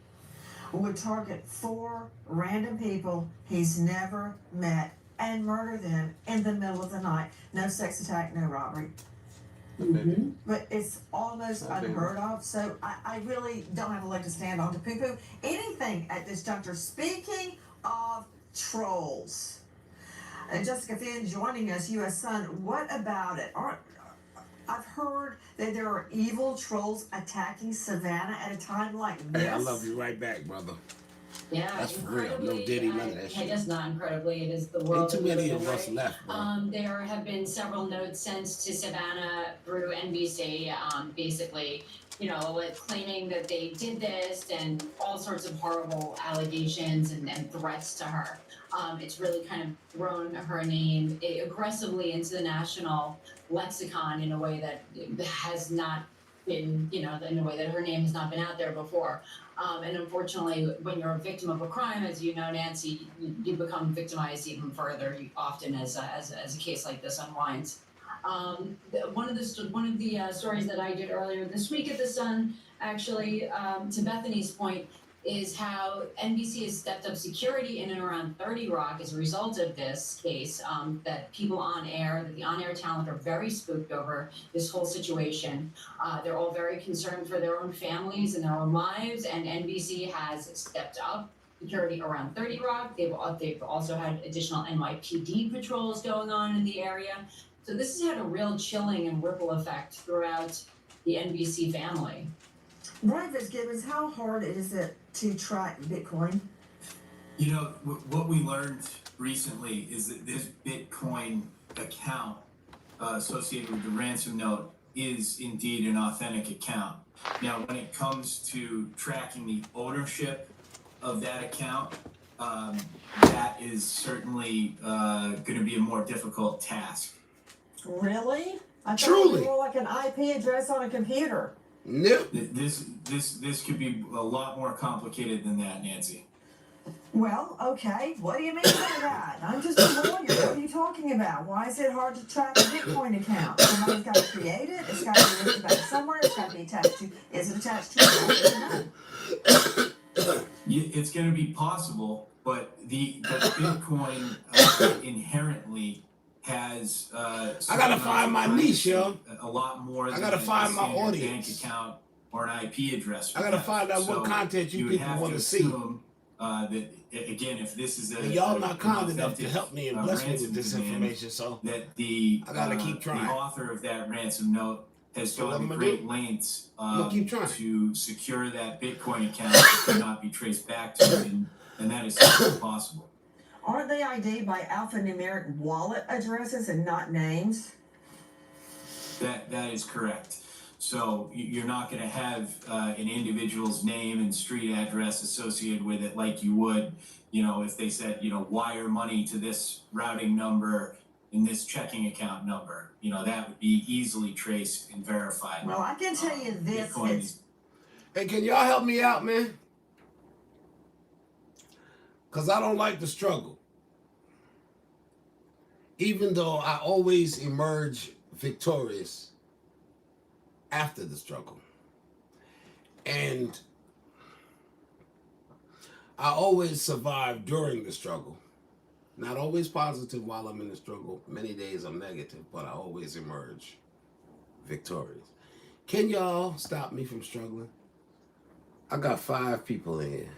B: would target 4 random people he's never met and murder them in the middle of the night? No sex attack, no robbery.
D: Mm-hmm.
B: But it's almost unheard of, so I really don't have a leg to stand on to poo-poo anything at this juncture. Speaking of trolls, Jessica Finn joining us, U.S. Sun, what about it? I've heard that there are evil trolls attacking Savannah at a time like this.
A: Hey, I love you right back, brother.
F: Yeah,
A: That's for real. No
F: incredibly,
A: Diddy, none of that
F: I
A: shit.
F: guess not incredibly, it is the
A: Ain't
F: world.
A: too
F: that we
A: many
F: live
A: of
F: in,
A: us
F: right?
A: left, bro.
F: There have been several notes sent to Savannah through NBC, basically, you know, claiming that they did this and all sorts of horrible allegations and threats to her. It's really kind of thrown her name aggressively into the national lexicon in a way that has not been, you know, in a way that her name has not been out there before. And unfortunately, when you're a victim of a crime, as you know, Nancy, you become victimized even further, often as a case like this unwinds. One of the stories that I did earlier this week at the Sun, actually, to Bethany's point, is how NBC has stepped up security in and around 30 Rock as a result of this case. That people on air, that the on-air talent are very spooked over this whole situation. They're all very concerned for their own families and their own lives, and NBC has stepped up security around 30 Rock. They've also had additional NYPD patrols going on in the area. So this has had a real chilling and ripple effect throughout the NBC family.
B: Brian Fitzgibbons, how hard is it to track Bitcoin?
E: You know, what we learned recently is that this Bitcoin account associated with the ransom note is indeed an authentic account. Now, when it comes to tracking the ownership of that account, that is certainly going to be a more difficult task.
B: Really? I thought
A: Truly.
B: it was more like an IP address on a computer.
A: Nope.
E: This could be a lot more complicated than that, Nancy.
B: Well, okay. What do you mean by that? I'm just a lawyer. What are you talking about? Why is it hard to track a Bitcoin account? Somebody's got to create it. It's got to be listed back somewhere. It's got to be attached to. Is it attached to?
E: It's going to be possible, but the Bitcoin inherently has.
A: I gotta find my niche, yo.
E: A lot more.
A: I gotta
E: than
A: find
E: a
A: my
E: standard
A: audience.
E: Bank account or an IP address.
A: I gotta find out what content you
E: would
A: people
E: have
A: want
E: to
A: to see.
E: assume that again, if this is
A: And y'all not kind enough to help me and bless me with this information, so
E: that
A: I gotta keep trying.
E: The author of that ransom note has
A: So what
E: gone
A: I'm
E: to
A: gonna
E: great lengths
A: keep trying.
E: to secure that Bitcoin account that could not be traced back to it, and that is simply impossible.
B: Aren't they ID'd by alphanumeric wallet addresses and not names?
E: That is correct. So you're not going to have an individual's name and street address associated with it like you would, if they said, wire money to this routing number in this checking account number. That would be easily traced and verified.
B: Well, I can tell you this.
A: Hey, can y'all help me out, man? Because I don't like the struggle. Even though I always emerge victorious after the struggle. And I always survive during the struggle. Not always positive while I'm in the struggle. Many days I'm negative, but I always emerge victorious. Can y'all stop me from struggling? I got 5 people in here.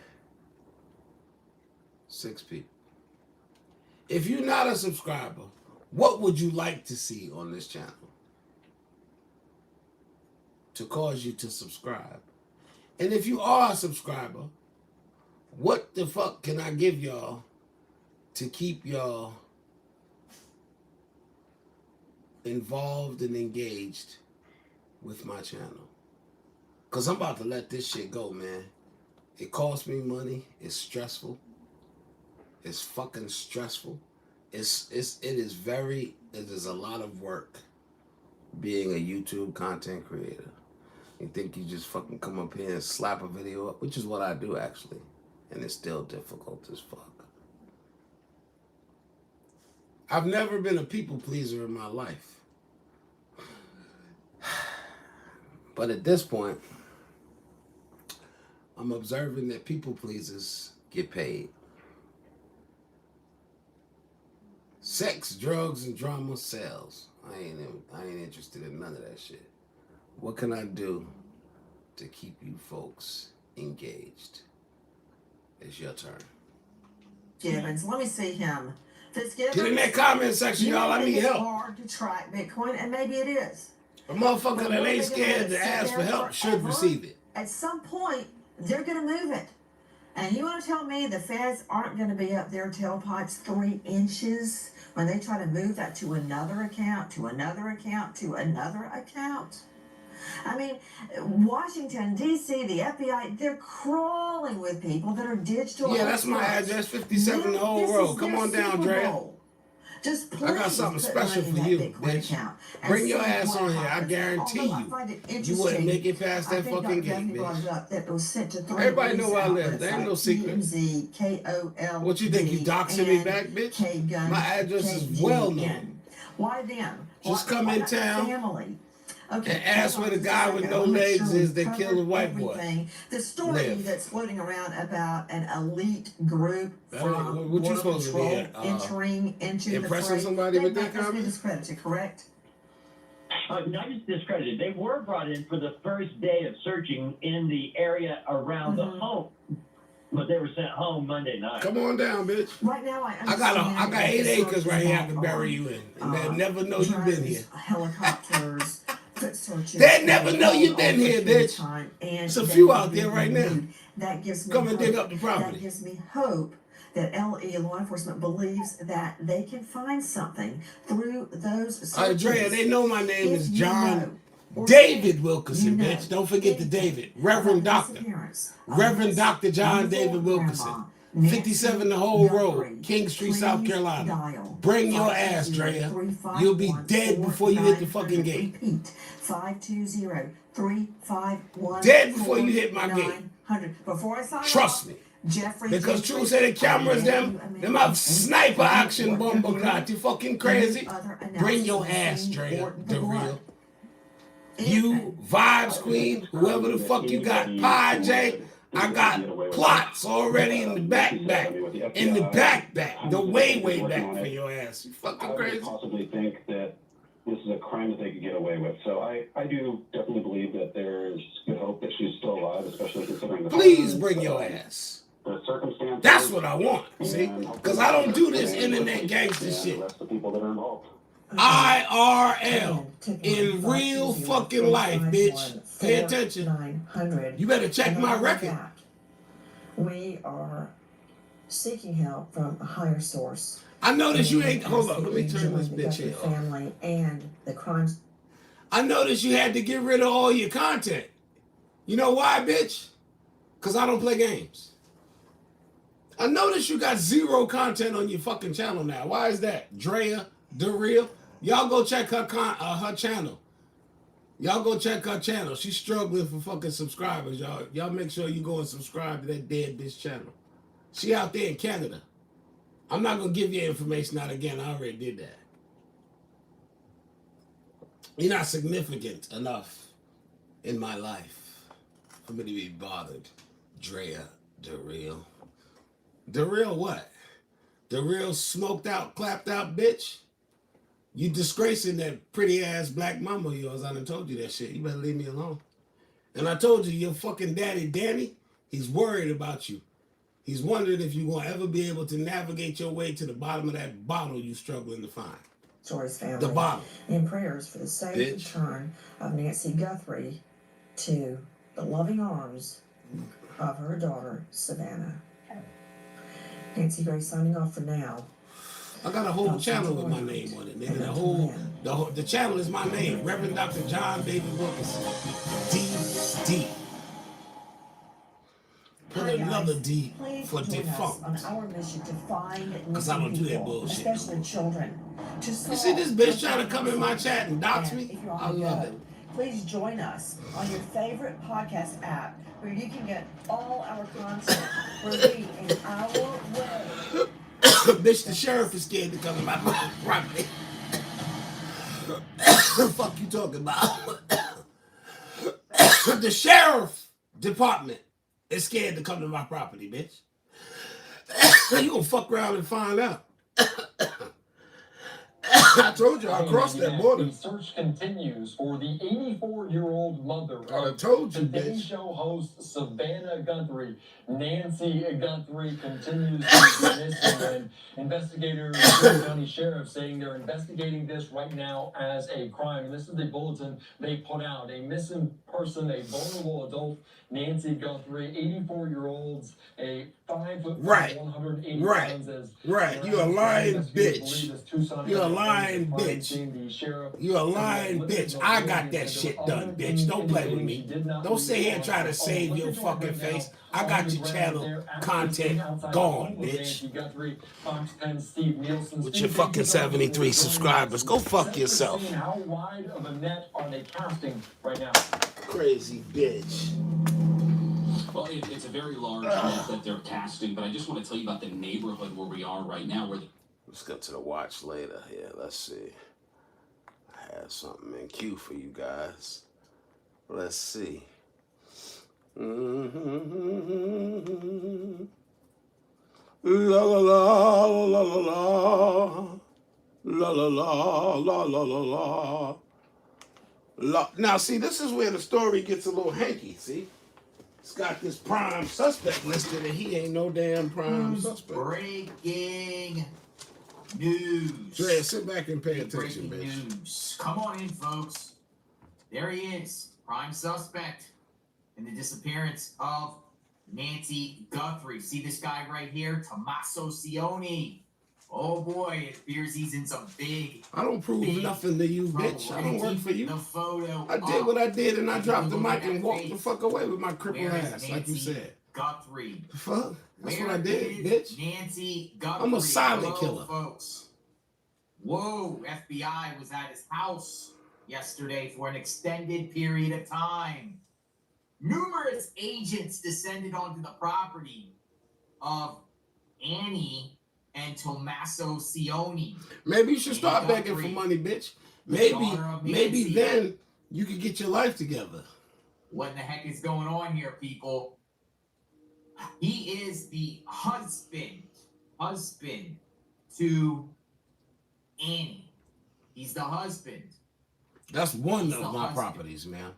A: 6 people. If you're not a subscriber, what would you like to see on this channel to cause you to subscribe? And if you are a subscriber, what the fuck can I give y'all to keep y'all involved and engaged with my channel? Because I'm about to let this shit go, man. It costs me money. It's stressful. It's fucking stressful. It is a lot of work being a YouTube content creator. You think you just fucking come up here and slap a video up, which is what I do actually. And it's still difficult as fuck. I've never been a people pleaser in my life. But at this point, I'm observing that people pleasers get paid. Sex, drugs, and drama sells. I ain't interested in none of that shit. What can I do to keep you folks engaged? It's your turn.
B: Gibbons, let me see him. Fitzgibbons,
A: Get in that comment section, y'all. I need
B: it's
A: help.
B: hard to track Bitcoin, and maybe it is.
A: A motherfucker that ain't scared to ask for help should receive it.
B: At some point, they're going to move it. And you want to tell me the feds aren't going to be up their tailpipes 3 inches when they try to move that to another account, to another account, to another account? I mean, Washington, D.C., the FBI, they're crawling with people that are digital.
A: Yeah, that's my address, 57 the whole road. Come on down, Dre.
B: Just
A: I got something special for you, bitch. Bring your ass on here. I guarantee you wouldn't make it past that fucking gate, bitch. Everybody know where I live. There ain't no secret. What you think, you doxing me back, bitch? My address is well known.
B: Why them?
A: Just come in town. Okay, and ask where the guy with no legs is that killed the white boy.
B: The story that's floating around about an elite group from
A: what you supposed to be
B: entering into
A: impressing somebody with that comment?
B: Discredited, correct?
C: Not just discredited. They were brought in for the first day of searching in the area around the home. But they were sent home Monday night.
A: Come on down, bitch.
B: Right now,
A: I got 8 acres right here I can bury you in. And they'll never know you've been here.
B: Helicopters.
A: They never know you've been here, bitch. It's a few out there right now.
B: That gives me
A: come and dig up the property.
B: That gives me hope that LE law enforcement believes that they can find something through those searches.
A: Andrea, they know my name is John David Wilkerson, bitch. Don't forget the David. Reverend Doctor. Reverend Dr. John David Wilkerson. 57 the whole road, King Street, South Carolina. Bring your ass, Drea. You'll be dead before you hit the fucking gate.
B: 520-351.
A: Dead before you hit my gate.
B: Before I sign
A: Trust me.
B: Jeffrey,
A: because True said the cameras, them have sniper action bomber clout. You fucking crazy? Bring your ass, Drea. The real. You, Vibes Queen, whoever the fuck you got, Pie J. I got plots already in the backpack. In the backpack. The way back for your ass. You fucking crazy.
G: I would possibly think that this is a crime that they could get away with. So I do definitely believe that there's good hope that she's still alive, especially considering the
A: Please bring your ass.
G: the circumstances.
A: That's what I want, see? Because I don't do this internet gangster shit.
G: The rest of the people that are involved.
A: IRL. In real fucking life, bitch. Pay attention.
B: 900.
A: You better check my record.
B: We are seeking help from a higher source.
A: I notice you ain't. Hold
B: up,
A: on, let me turn this bitch here.
B: Family and the crimes.
A: I noticed you had to get rid of all your content. You know why, bitch? Because I don't play games. I noticed you got 0 content on your fucking channel now. Why is that? Drea, The Real. Y'all go check her channel. Y'all go check her channel. She's struggling for fucking subscribers, y'all. Y'all make sure you go and subscribe to that dead bitch channel. She out there in Canada. I'm not going to give you information out again. I already did that. You're not significant enough in my life for me to be bothered. Drea, The Real. The Real what? The Real smoked out, clapped out bitch? You disgracing that pretty ass black mama of yours. I done told you that shit. You better leave me alone. And I told you, your fucking daddy, Danny, he's worried about you. He's wondering if you're going to ever be able to navigate your way to the bottom of that bottle you're struggling to find.
B: Joy's family.
A: The bottle.
B: In prayers for the safe return of Nancy Guthrie to the loving arms of her daughter, Savannah. Nancy Gray signing off for now.
A: I got a whole channel with my name on it, nigga. The channel is my name, Reverend Dr. John David Wilkinson. D. Put another D for defunct.
B: On our mission to find
A: because I don't do that
B: people,
A: bullshit.
B: especially children.
A: You see this bitch trying to come in my chat and dox me? I love it.
B: Please join us on your favorite podcast app where you can get all our content released in our way.
A: Bitch, the sheriff is scared to come in my property. The fuck you talking about? The sheriff department is scared to come to my property, bitch. You gonna fuck around and find out. I told you I crossed that border.
H: The search continues for the 84-year-old mother
A: I
H: of
A: told you,
H: Today
A: bitch.
H: Show host Savannah Guthrie. Nancy Guthrie continues to be missing, and investigators, the county sheriff, saying they're investigating this right now as a crime. And this is the bulletin they put out: a missing person, a vulnerable adult, Nancy Guthrie, 84-year-olds, a 5 foot,
A: Right.
H: 180
A: Right.
H: pounds. As
A: Right. You a lying bitch. You a lying bitch. You a lying bitch. I got that shit done, bitch. Don't play with me. Don't sit here and try to save your fucking face. I got your channel content gone, bitch. With your fucking 73 subscribers. Go fuck yourself.
H: How wide of a net are they casting right now?
A: Crazy bitch.
I: Well, it's a very large net that they're casting, but I just want to tell you about the neighborhood where we are right now.
A: Let's go to the watch later here. Let's see. I have something in queue for you guys. Let's see. La la la la la la la la la la la la. Now see, this is where the story gets a little hanky, see? It's got this prime suspect listed and he ain't no damn prime suspect.
J: Breaking news.
A: Dre, sit back and pay
J: Breaking
A: attention, bitch.
J: news. Come on in, folks. There he is, prime suspect in the disappearance of Nancy Guthrie. See this guy right here, Tommaso Cioni. Oh boy, it appears he's in some big.
A: I don't prove nothing to you, bitch. I don't work for you.
J: The photo
A: I did what I did and I dropped the
J: Look at
A: mic and
J: that
A: walked the
J: face.
A: fuck away with my crippled
J: Where is
A: ass, like you
J: Nancy
A: said.
J: Guthrie.
A: The fuck? That's what I
J: Where
A: did,
J: is
A: bitch.
J: Nancy Guthrie.
A: I'm a silent
J: Hello,
A: killer.
J: Folks. Whoa, FBI was at his house yesterday for an extended period of time. Numerous agents descended onto the property of Annie and Tommaso Cioni.
A: Maybe you should start
J: Annie
A: begging for
J: Guthrie,
A: money, bitch.
J: the
A: Maybe
J: daughter of
A: maybe
J: Nancy.
A: then you could get your life together.
J: What in the heck is going on here, people? He is the husband to Annie. He's the husband.
A: That's one of my properties, man.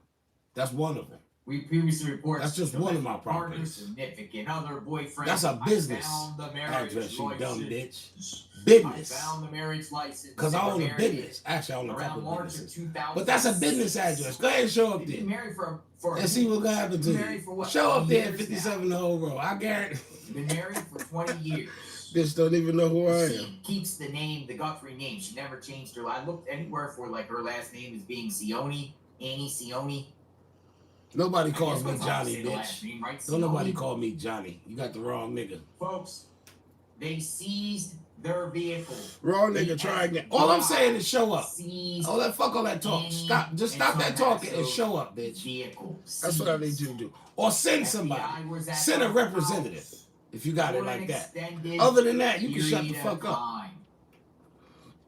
A: That's one of them.
J: We previously reported
A: that's just one of my properties.
J: Significant other boyfriend.
A: That's a business address, you dumb bitch. Business.
J: I found the marriage license.
A: Because I own a business. Actually, I own a couple of businesses. But that's a business address. Go ahead and show up there.
J: Married for
A: and see what's going to happen to you. Show up there at 57 the whole row. I guarantee.
J: Been married for 20 years.
A: Bitch don't even know who I am.
J: She keeps the name, the Guthrie name. She never changed her. I looked anywhere for like her last name as being Sione, Annie Sione.
A: Nobody calls me Johnny, bitch.
J: Name, right?
A: Don't nobody call me Johnny. You got the wrong nigga.
J: Folks, they seized their vehicle.
A: Wrong nigga, try again. All I'm saying is show up. All that fuck all that talk. Stop. Just stop that talking and show up, bitch. That's what I need you to do. Or send somebody. Send a representative. If you got it like that. Other than that, you can shut the fuck up.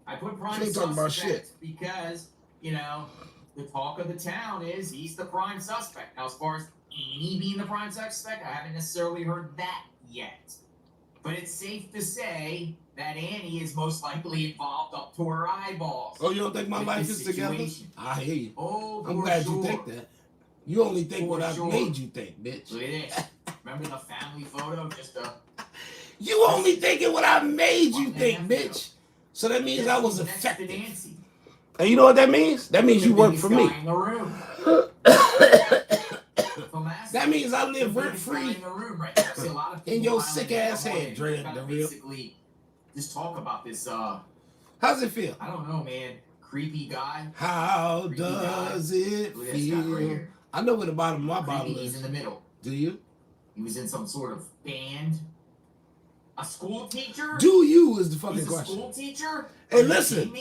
J: I put prime
A: ain't talking about shit.
J: Because, you know, the talk of the town is he's the prime suspect. Now, as far as Annie being the prime suspect, I haven't necessarily heard that yet. But it's safe to say that Annie is most likely involved up to her eyeballs.
A: Oh, you don't think my life is together? I hear you.
J: Oh,
A: I'm glad you think that. You only think what I made you think, bitch.
J: Look at this. Remember the family photo?
A: You only thinking what I made you think, bitch. So that means I was effective. And you know what that means? That means you work for me. That means I live rent free in your sick ass head, Dre. The real.
J: Just talk about this.
A: How's it feel?
J: I don't know, man. Creepy guy.
A: How does it feel? I know where the bottom of my bottle is.
J: He's in the middle.
A: Do you?
J: He was in some sort of band. A school teacher?
A: Do you is the fucking question.
J: A school teacher?
A: Hey, listen.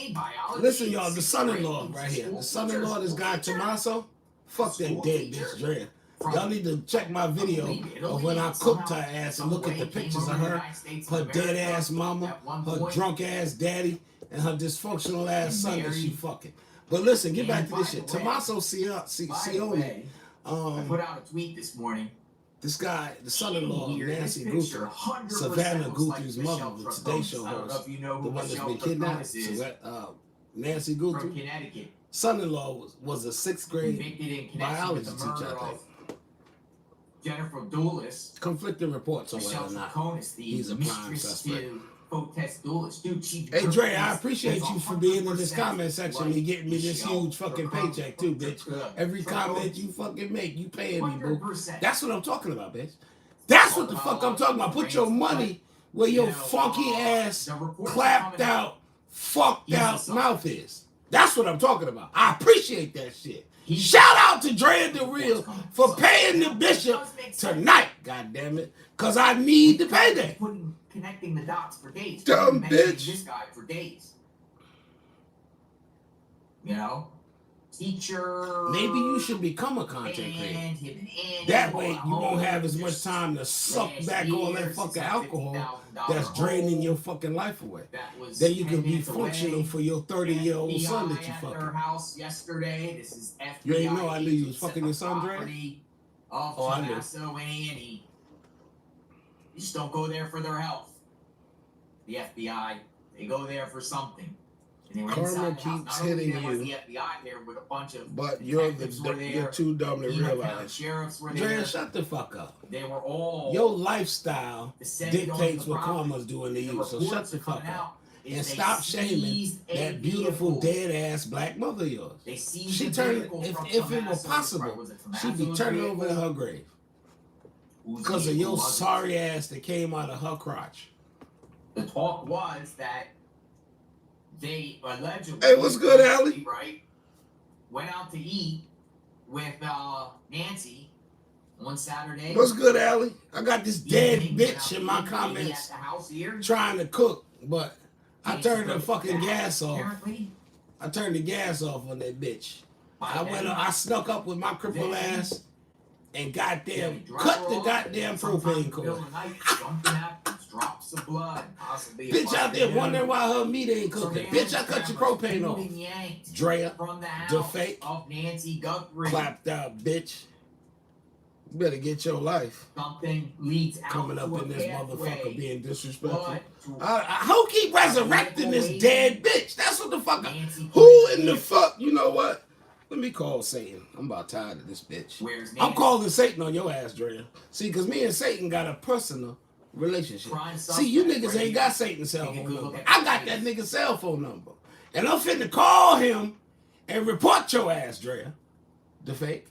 A: Listen, y'all. The son-in-law right here. The son-in-law, this guy Tommaso. Fuck that dead bitch, Dre. Y'all need to check my video of when I cooked her ass and look at the pictures of her dead ass mama, her drunk ass daddy, and her dysfunctional ass son that she fucking. But listen, get back to this shit. Tommaso Sione.
J: I put out a tweet this morning.
A: This guy, the son-in-law of Nancy Guthrie, Savannah Guthrie's mother, the Today Show host, the one that's been kidnapped, Nancy Guthrie,
J: from Connecticut.
A: Son-in-law was a 6th grade biology teacher, I think.
J: Jennifer Duelis.
A: Conflicting reports on whether or not he's a prime suspect.
J: Protest duelist. Dude,
A: hey Dre, I appreciate you for being in this comment section and getting me this huge fucking paycheck too, bitch. Every comment you fucking make, you paying me, boo. That's what I'm talking about, bitch. That's what the fuck I'm talking about. Put your money where your funky ass, clapped out, fucked out mouth is. That's what I'm talking about. I appreciate that shit. Shout out to Dre the Real for paying the bishop tonight, goddammit, because I need the payday.
J: Connecting the dots for days.
A: Dumb bitch.
J: This guy for days. You know? Teacher.
A: Maybe you should become a content creator. That way you won't have as much time to suck back all that fucking alcohol that's draining your fucking life away. Then you can be functional for your 30-year-old son that you fucking.
J: House yesterday. This is FBI.
A: You ain't know I knew you was fucking your son, Dre?
J: Oh, I knew. You just don't go there for their health. The FBI, they go there for something. And they were
A: Karma keeps hitting you,
J: the FBI there with a bunch of
A: but you're too dumb to realize.
J: Sheriffs were
A: Dre,
J: there.
A: shut the fuck up.
J: They were all.
A: Your lifestyle dictates what karma's doing to you, so shut the fuck up. And stop shaming that beautiful dead-ass black mother of yours. She turned, if it were possible, she'd be turning over in her grave. Because of your sorry ass that came out of her crotch.
J: The talk was that they allegedly.
A: Hey, what's good, Allie?
J: Right? Went out to eat with Nancy one Saturday.
A: What's good, Allie? I got this dead bitch in my comments trying to cook, but I turned the fucking gas off. I turned the gas off on that bitch. I snuck up with my crippled ass. And goddamn, cut the goddamn propane cord.
J: Drops of blood,
A: bitch out there wondering why her meat ain't cooking. Bitch, I cut your propane off. Drea, the fake,
J: of Nancy Guthrie.
A: clapped out, bitch. You better get your life.
J: Something leads out
A: Coming up
J: to
A: in
J: a
A: this
J: pathway,
A: motherfucker being disrespectful.
J: but
A: Who keep resurrecting this dead bitch? That's what the fuck.
J: Nancy
A: Who in the fuck? You know what? Let me call Satan. I'm about tired of this bitch.
J: Where's
A: I'm
J: Nancy?
A: calling Satan on your ass, Drea. See, because me and Satan got a personal relationship.
J: Prime
A: See, you
J: suspect,
A: niggas
J: right
A: ain't
J: here.
A: got Satan's cell
J: Take a
A: phone
J: good
A: number.
J: look at
A: I
J: the
A: got
J: face.
A: that nigga's cell phone number. And I'm finna call him and report your ass, Drea. The fake.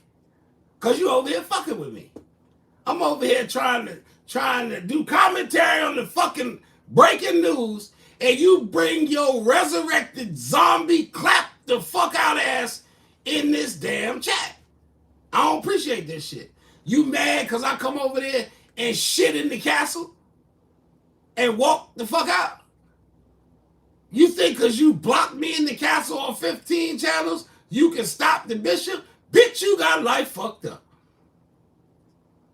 A: Because you over here fucking with me. I'm over here trying to do commentary on the fucking breaking news, and you bring your resurrected zombie clap the fuck out ass in this damn chat. I don't appreciate this shit. You mad because I come over there and shit in the castle and walk the fuck out? You think because you blocked me in the castle on 15 channels, you can stop the bishop? Bitch, you got life fucked up.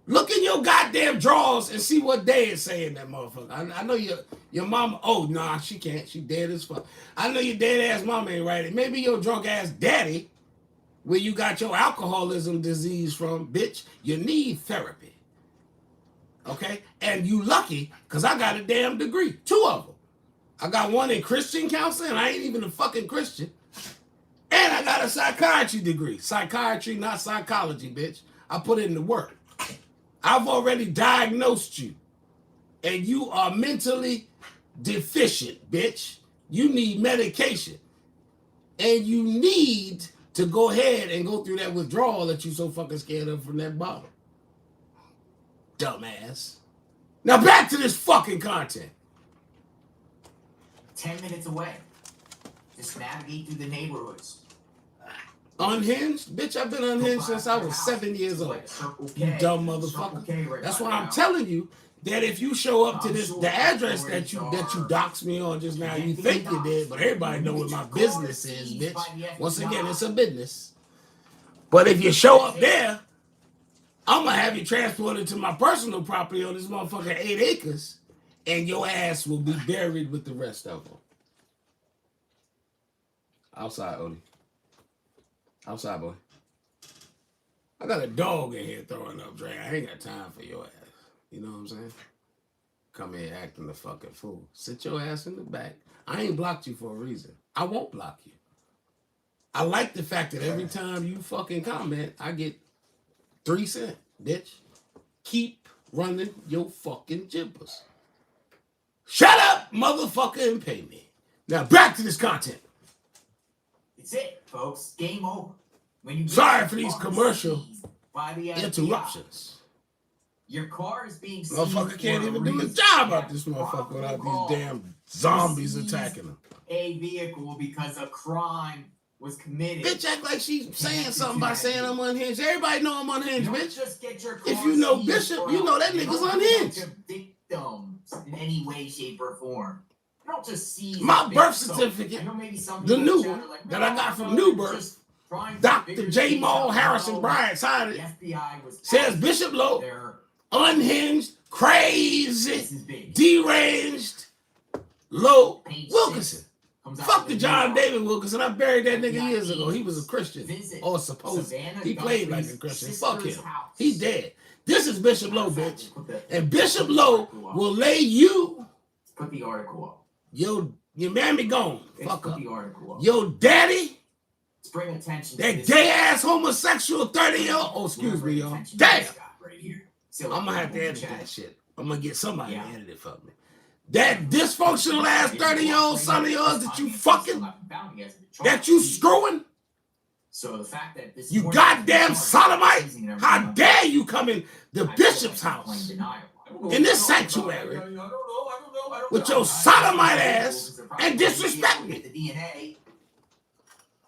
A: Look in your goddamn drawers and see what day it's saying that motherfucker. I know your mama. Oh, nah, she can't. She dead as fuck. I know your dead ass mama ain't right. Maybe your drunk ass daddy, where you got your alcoholism disease from, bitch. You need therapy. Okay? And you lucky, because I got a damn degree. 2 of them. I got one in Christian counseling, and I ain't even a fucking Christian. And I got a psychiatry degree. Psychiatry, not psychology, bitch. I put in the work. I've already diagnosed you. And you are mentally deficient, bitch. You need medication. And you need to go ahead and go through that withdrawal that you so fucking scared of from that bottle. Dumbass. Now back to this fucking content.
J: 10 minutes away. Just navigate through the neighborhoods.
A: Unhinged? Bitch, I've been unhinged since I was 7 years old. You dumb motherfucker. That's why I'm telling you that if you show up to the address that you doxed me on just now, you think you did, but everybody know what my business is, bitch. Once again, it's a business. But if you show up there, I'm gonna have you transported to my personal property on this motherfucker 8 acres, and your ass will be buried with the rest of them. Outside, Odie. Outside, boy. I got a dog in here throwing up, Dre. I ain't got time for your ass. You know what I'm saying? Come here acting the fucking fool. Sit your ass in the back. I ain't blocked you for a reason. I won't block you. I like the fact that every time you fucking comment, I get 3 cents, bitch. Keep running your fucking jibbers. Shut up, motherfucker, and pay me. Now back to this content.
J: It's it, folks. Game over. When you
A: Sorry for these commercial
J: by the FBI,
A: interruptions.
J: Your car is being seized.
A: Motherfucker can't
J: for a
A: even do his
J: reason.
A: job out this motherfucker without
J: Probable
A: these damn zombies
J: seize
A: attacking him.
J: A vehicle because a crime was committed.
A: Bitch act like she's saying something by saying I'm unhinged. Everybody know I'm unhinged,
J: You don't
A: bitch.
J: just get your car
A: If you know
J: seized
A: Bishop,
J: for
A: you know that
J: you
A: nigga's
J: don't
A: unhinged.
J: protect your victims in any way, shape, or form. You don't just seize
A: My
J: a
A: birth
J: victim.
A: certificate,
J: I know maybe some
A: the
J: people
A: new
J: chat
A: one
J: are like,
A: that I got
J: "No,
A: from
J: no,
A: New Birth,
J: just trying to
A: Dr.
J: figure
A: J.
J: things
A: Maul
J: out."
A: Harrison
J: No,
A: Bryant signed
J: the
A: it.
J: FBI was
A: Says BishopLo,
J: This
A: unhinged, crazy,
J: is big.
A: deranged, low
J: Page
A: Wilkinson.
J: 6 comes out
A: Fuck
J: with
A: the
J: a
A: John
J: new
A: David Wilkinson. I buried that nigga
J: FBI
A: years ago. He was a
J: agents
A: Christian.
J: visit
A: Or supposed.
J: Savannah
A: He played like a
J: Guthrie's
A: Christian.
J: sister's
A: Fuck him.
J: house.
A: He dead. This is BishopLo,
J: Matter of fact,
A: bitch.
J: put the-
A: And
J: put the
A: BishopLo
J: article up.
A: will lay you,
J: Put the article up.
A: your mammy gone.
J: Let's
A: Fuck
J: put
A: up.
J: the article up.
A: Your daddy,
J: Let's bring attention to
A: that
J: this
A: gay
J: guy.
A: ass homosexual 30-year-old. Oh, excuse me,
J: Bring
A: y'all.
J: attention to
A: Damn.
J: this guy right here. So
A: I'm gonna have to
J: we'll
A: edit
J: chat.
A: that shit. I'm gonna get somebody
J: Yeah.
A: to edit it for me. That dysfunctional ass 30-year-old son of yours that you fucking, that you screwing,
J: So the fact that this
A: you
J: morning-
A: goddamn sodomite,
J: Seizing and
A: how
J: everything,
A: dare you come in the
J: I feel
A: bishop's
J: like I'm playing
A: house
J: denial.
A: in this sanctuary with your sodomite ass and disrespect me
J: The DNA,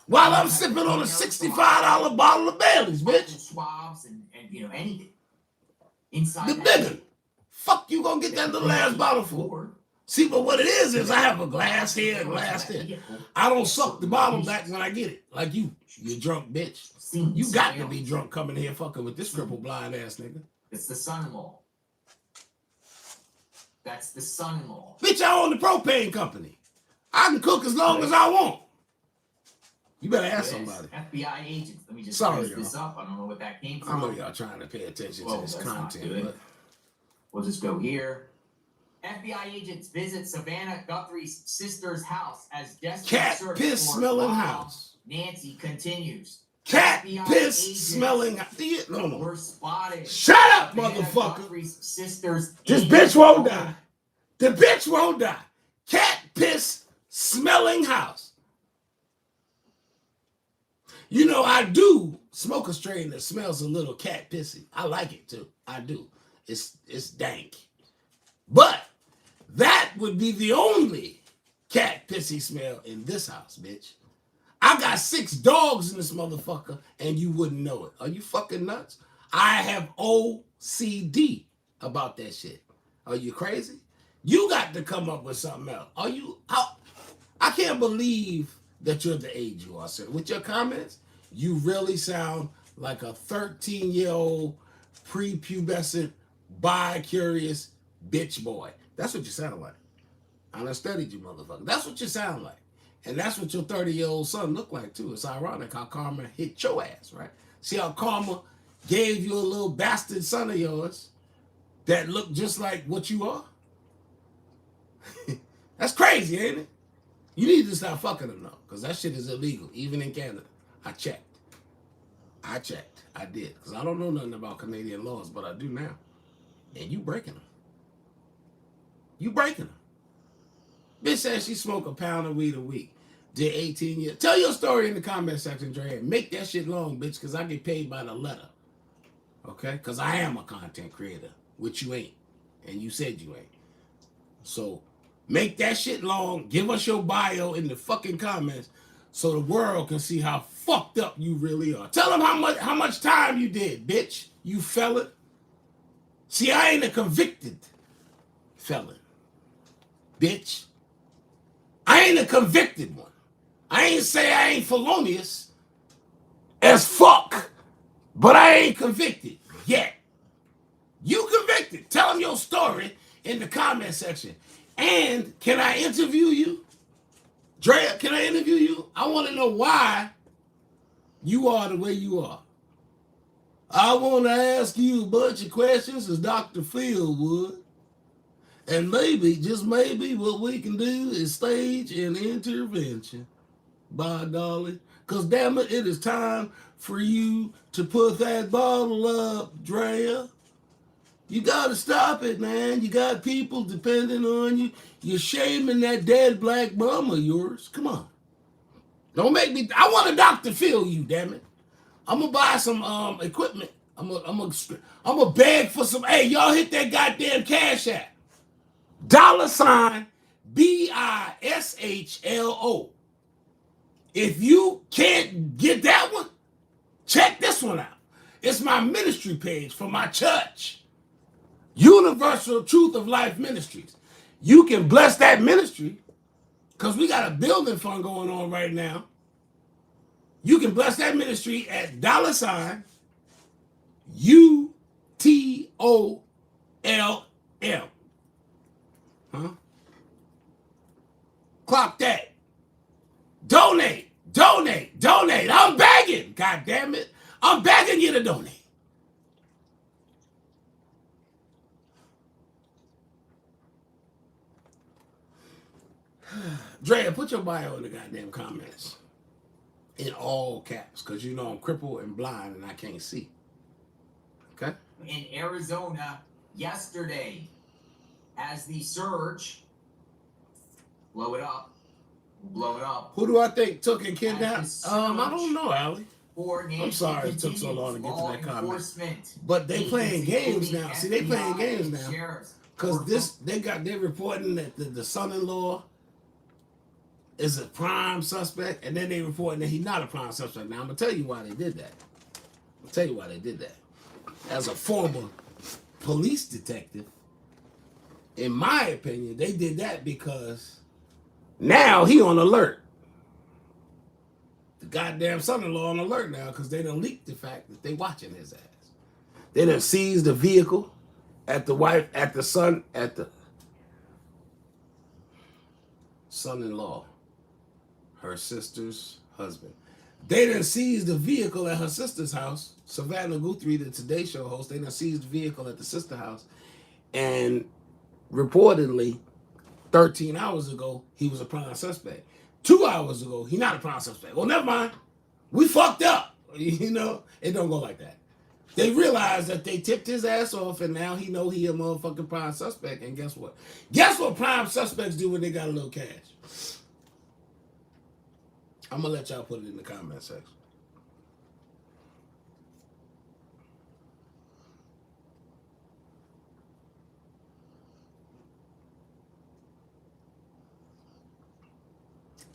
A: while I'm sipping on a $65 bottle of Baileys, bitch.
J: swabs and anything inside
A: The
J: that
A: bigger.
J: vehicle.
A: Fuck you gonna get that little ass bottle for? See, but what it is I have a glass here, a glass there. I don't suck the bottle back when I get it. Like you drunk bitch. You got to be drunk coming here fucking with this crippled blind ass nigga.
J: It's the son-in-law. That's the son-in-law.
A: Bitch, I own the propane company. I can cook as long as I want. You better ask
J: Yes,
A: somebody.
J: FBI agents. Let me just
A: Sorry,
J: close this
A: y'all.
J: up. I don't know what that came
A: I
J: from.
A: know y'all trying to pay attention to this
J: That's not
A: content,
J: good.
A: but
J: We'll just go here. FBI agents visit Savannah Guthrie's sister's house as desperate
A: cat
J: search
A: piss
J: for
A: smelling
J: mom
A: house.
J: Nancy continues.
A: Cat
J: FBI
A: piss
J: agents
A: smelling. No.
J: were spotted.
A: Shut up,
J: Savannah
A: motherfucker.
J: Guthrie's sister's
A: This
J: 8
A: bitch won't
J: home.
A: die. The bitch won't die. Cat piss smelling house. You know, I do smoke a strain that smells a little cat pissy. I like it too. I do. It's dank. But that would be the only cat pissy smell in this house, bitch. I got 6 dogs in this motherfucker and you wouldn't know it. Are you fucking nuts? I have OCD about that shit. Are you crazy? You got to come up with something else. I can't believe that you're the age you are, sir. With your comments, you really sound like a 13-year-old prepubescent, bi-curious bitch boy. That's what you sound like. I done studied you, motherfucker. That's what you sound like. And that's what your 30-year-old son look like, too. It's ironic how karma hit your ass, right? See how karma gave you a little bastard son of yours that looked just like what you are? That's crazy, ain't it? You need to stop fucking them, though, because that shit is illegal, even in Canada. I checked. I did, because I don't know nothing about Canadian laws, but I do now. And you breaking them. You breaking them. Bitch says she smoke a pound of weed a week. Did 18 years. Tell your story in the comment section, Dre. Make that shit long, bitch, because I get paid by the letter. Okay? Because I am a content creator, which you ain't. And you said you ain't. So make that shit long. Give us your bio in the fucking comments so the world can see how fucked up you really are. Tell them how much time you did, bitch. You felon. See, I ain't a convicted felon. Bitch. I ain't a convicted one. I ain't say I ain't felonious as fuck, but I ain't convicted yet. You convicted. Tell them your story in the comment section. And can I interview you? Drea, can I interview you? I want to know why you are the way you are. I want to ask you a bunch of questions as Dr. Phil would. And maybe, just maybe, what we can do is stage an intervention. By golly. Because damn it, it is time for you to put that bottle up, Drea. You got to stop it, man. You got people depending on you. You're shaming that dead black mama of yours. Come on. Don't make me. I want to Dr. Phil you, damn it. I'm going to buy some equipment. I'm gonna beg for some. Hey, y'all hit that goddamn Cash App. $BISHLO. If you can't get that one, check this one out. It's my ministry page for my church. Universal Truth of Life Ministries. You can bless that ministry because we got a building fund going on right now. You can bless that ministry at $UTOLM. Huh? Clock that. Donate. I'm begging. God damn it. I'm begging you to donate. Drea, put your bio in the goddamn comments. In all caps. Because you know I'm crippled and blind and I can't see. Okay?
J: In Arizona yesterday, as the surge, blow it up.
A: Who do I think took and kidnapped? I don't know, Allie. I'm sorry it took so long to get to that comment. But they playing games now. See, they playing games now. Because they're reporting that the son-in-law is a prime suspect, and then they reporting that he's not a prime suspect. Now, I'm going to tell you why they did that. As a former police detective, in my opinion, they did that because now he on alert. The goddamn son-in-law on alert now because they done leaked the fact that they watching his ass. They done seized the vehicle at the son-in-law, her sister's husband. They done seized the vehicle at her sister's house. Savannah Guthrie, the Today Show host, they done seized the vehicle at the sister house. And reportedly, 13 hours ago, he was a prime suspect. 2 hours ago, he not a prime suspect. Well, never mind. We fucked up. You know, it don't go like that. They realized that they tipped his ass off, and now he know he a motherfucking prime suspect. And guess what? Guess what prime suspects do when they got a little cash? I'm gonna let y'all put it in the comment section.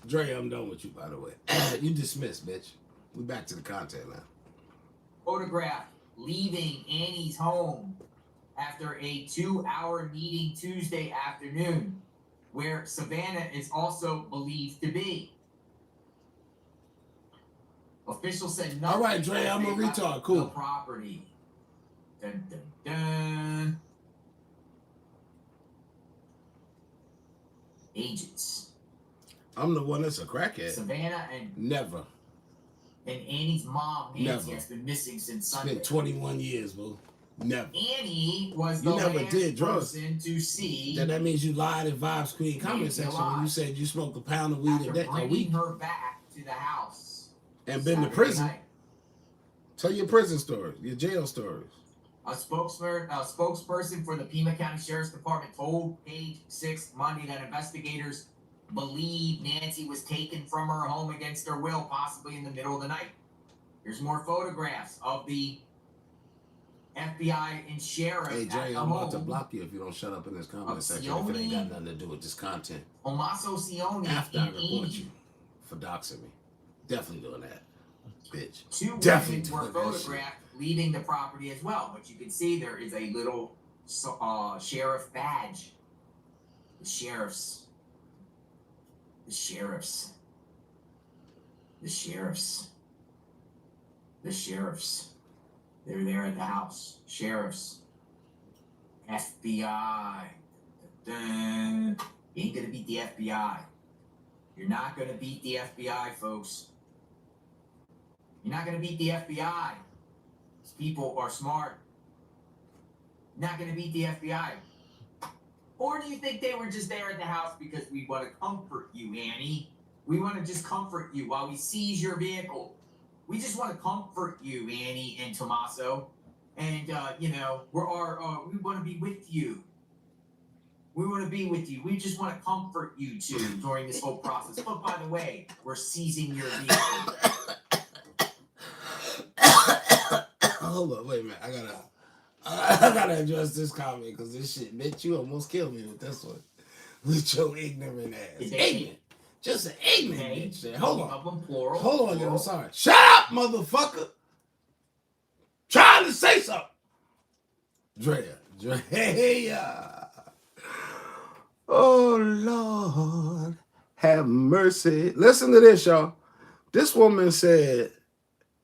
A: Dre, I'm done with you, by the way. You dismissed, bitch. We back to the content now.
J: Photograph leaving Annie's home after a 2-hour meeting Tuesday afternoon, where Savannah is also believed to be. Officials said nothing.
A: All right, Dre, I'm a retard. Cool.
J: The property. Dun, dun, dun. Agents.
A: I'm the one that's a crackhead.
J: Savannah and
A: Never.
J: Annie's mom, Nancy,
A: Never.
J: has been missing since
A: It's
J: Sunday.
A: been 21 years, boo. Never.
J: Annie was the
A: You never
J: last
A: did drugs.
J: person to see
A: That means you lied in Vibes Queen comment
J: Nancy
A: section when you
J: alive.
A: said you smoked a pound of weed
J: after
A: a day a
J: bringing
A: week
J: her back to the house
A: and been to
J: Saturday
A: prison.
J: night.
A: Tell your prison stories, your jail stories.
J: A spokesperson for the Pima County Sheriff's Department told Page 6 Monday that investigators believe Nancy was taken from her home against her will, possibly in the middle of the night. Here's more photographs of the FBI and sheriff
A: Hey,
J: at
A: Dre,
J: the
A: I'm about to
J: home.
A: block you if you don't shut up in this comment
J: Of
A: section if it ain't
J: Sione?
A: got nothing to do with this content.
J: Omaso Sione
A: After I
J: and
A: report
J: Annie.
A: you for doxing me. Definitely doing that, bitch.
J: Two
A: Definitely
J: women were
A: doing that shit.
J: photographed leaving the property as well, but you can see there is a little sheriff badge. The sheriffs. They're there at the house. Sheriffs. FBI. Dun. You ain't gonna beat the FBI. You're not gonna beat the FBI, folks. You're not gonna beat the FBI. These people are smart. You're not gonna beat the FBI. Or do you think they were just there at the house because we want to comfort you, Annie? We want to just comfort you while we seize your vehicle. We just want to comfort you, Annie and Tommaso. And, we want to be with you. We want to be with you. We just want to comfort you, too, during this whole process. But, by the way, we're seizing your vehicle.
A: Hold on, wait a minute. I gotta address this comment because this shit, bitch, you almost killed me with this one. With your ignorant ass. Ignorant. Just an ignorant bitch there. Hold on. Hold on, yo, I'm sorry. Shut up, motherfucker. Trying to say something. Drea. Oh, Lord. Have mercy. Listen to this, y'all. This woman said,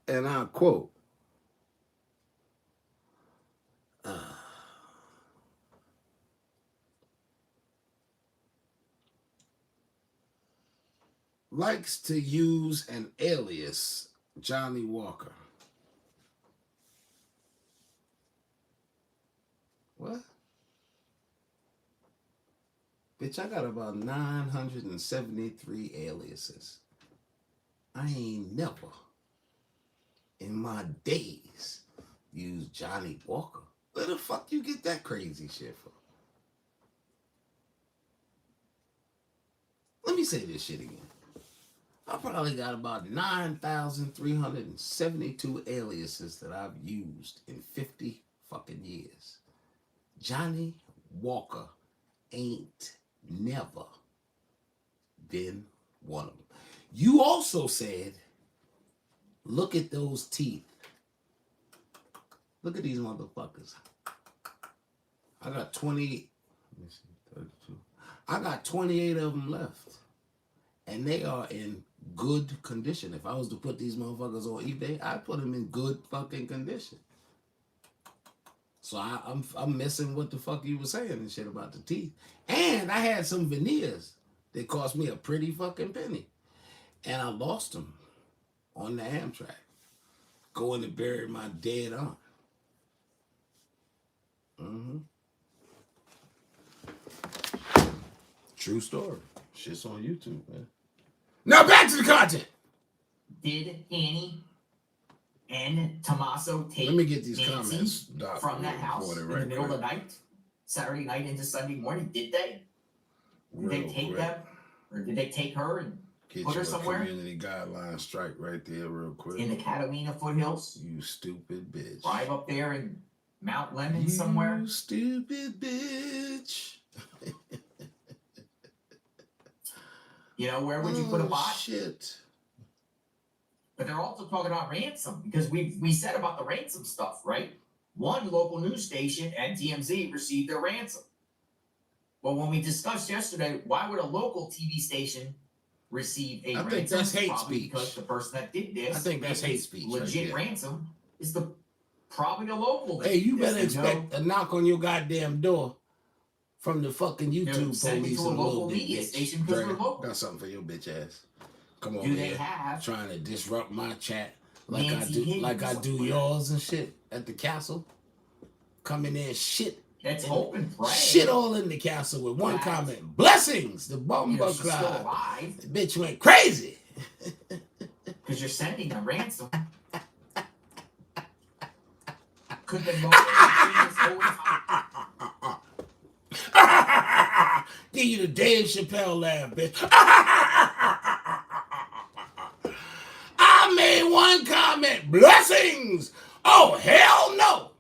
A: and I quote, likes to use an alias, Johnny Walker. What? Bitch, I got about 973 aliases. I ain't never in my days used Johnny Walker. Where the fuck you get that crazy shit from? Let me say this shit again. I probably got about 9,372 aliases that I've used in 50 fucking years. Johnny Walker ain't never been one of them. You also said, look at those teeth. Look at these motherfuckers. I got 28. Let me see, 32. I got 28 of them left. And they are in good condition. If I was to put these motherfuckers on eBay, I'd put them in good fucking condition. So I'm missing what the fuck you were saying and shit about the teeth. And I had some veneers that cost me a pretty fucking penny. And I lost them on the Amtrak, going to bury my dead aunt. True story. Shit's on YouTube, man. Now back to the content.
J: Did Annie and Tommaso take
A: Let me get these
J: Nancy
A: comments, Doc,
J: from that house in the middle of the night, Saturday night into Sunday morning? Did they? Did they take them, or did they take her and
A: Get
J: put her
A: you a
J: somewhere?
A: community guideline strike right there real quick.
J: In the Catalina foothills?
A: You stupid bitch.
J: Drive up there in Mount Lemon somewhere?
A: You stupid bitch.
J: You know, where would you put a body?
A: Shit.
J: But they're also talking about ransom, because we said about the ransom stuff, right? One local news station and TMZ received their ransom. Well, when we discussed yesterday, why would a local TV station receive a ransom?
A: I think that's hate
J: Probably
A: speech.
J: because the person that did this,
A: I think that's hate speech.
J: legit
A: right
J: ransom, is probably a local.
A: there. Hey, you better
J: There's no-
A: expect a knock on your goddamn door from the fucking YouTube
J: send me
A: police
J: to a
A: in a
J: local
A: little bit,
J: media
A: bitch.
J: station because
A: Dre,
J: we're local.
A: got something for your bitch ass. Come over
J: Do they
A: here,
J: have
A: trying to disrupt my chat like
J: Nancy
A: I do
J: somewhere?
A: yours and shit at the castle. Come in there and shit.
J: Let's hope and pray.
A: Shit all in the castle with one
J: That-
A: comment. Blessings, the
J: You
A: bomba
J: know, she's still
A: cloud.
J: alive
A: The bitch went crazy.
J: because you're sending a ransom. Could the
A: Give you the Dave Chappelle laugh, bitch. I made one comment. Blessings. Oh, hell no.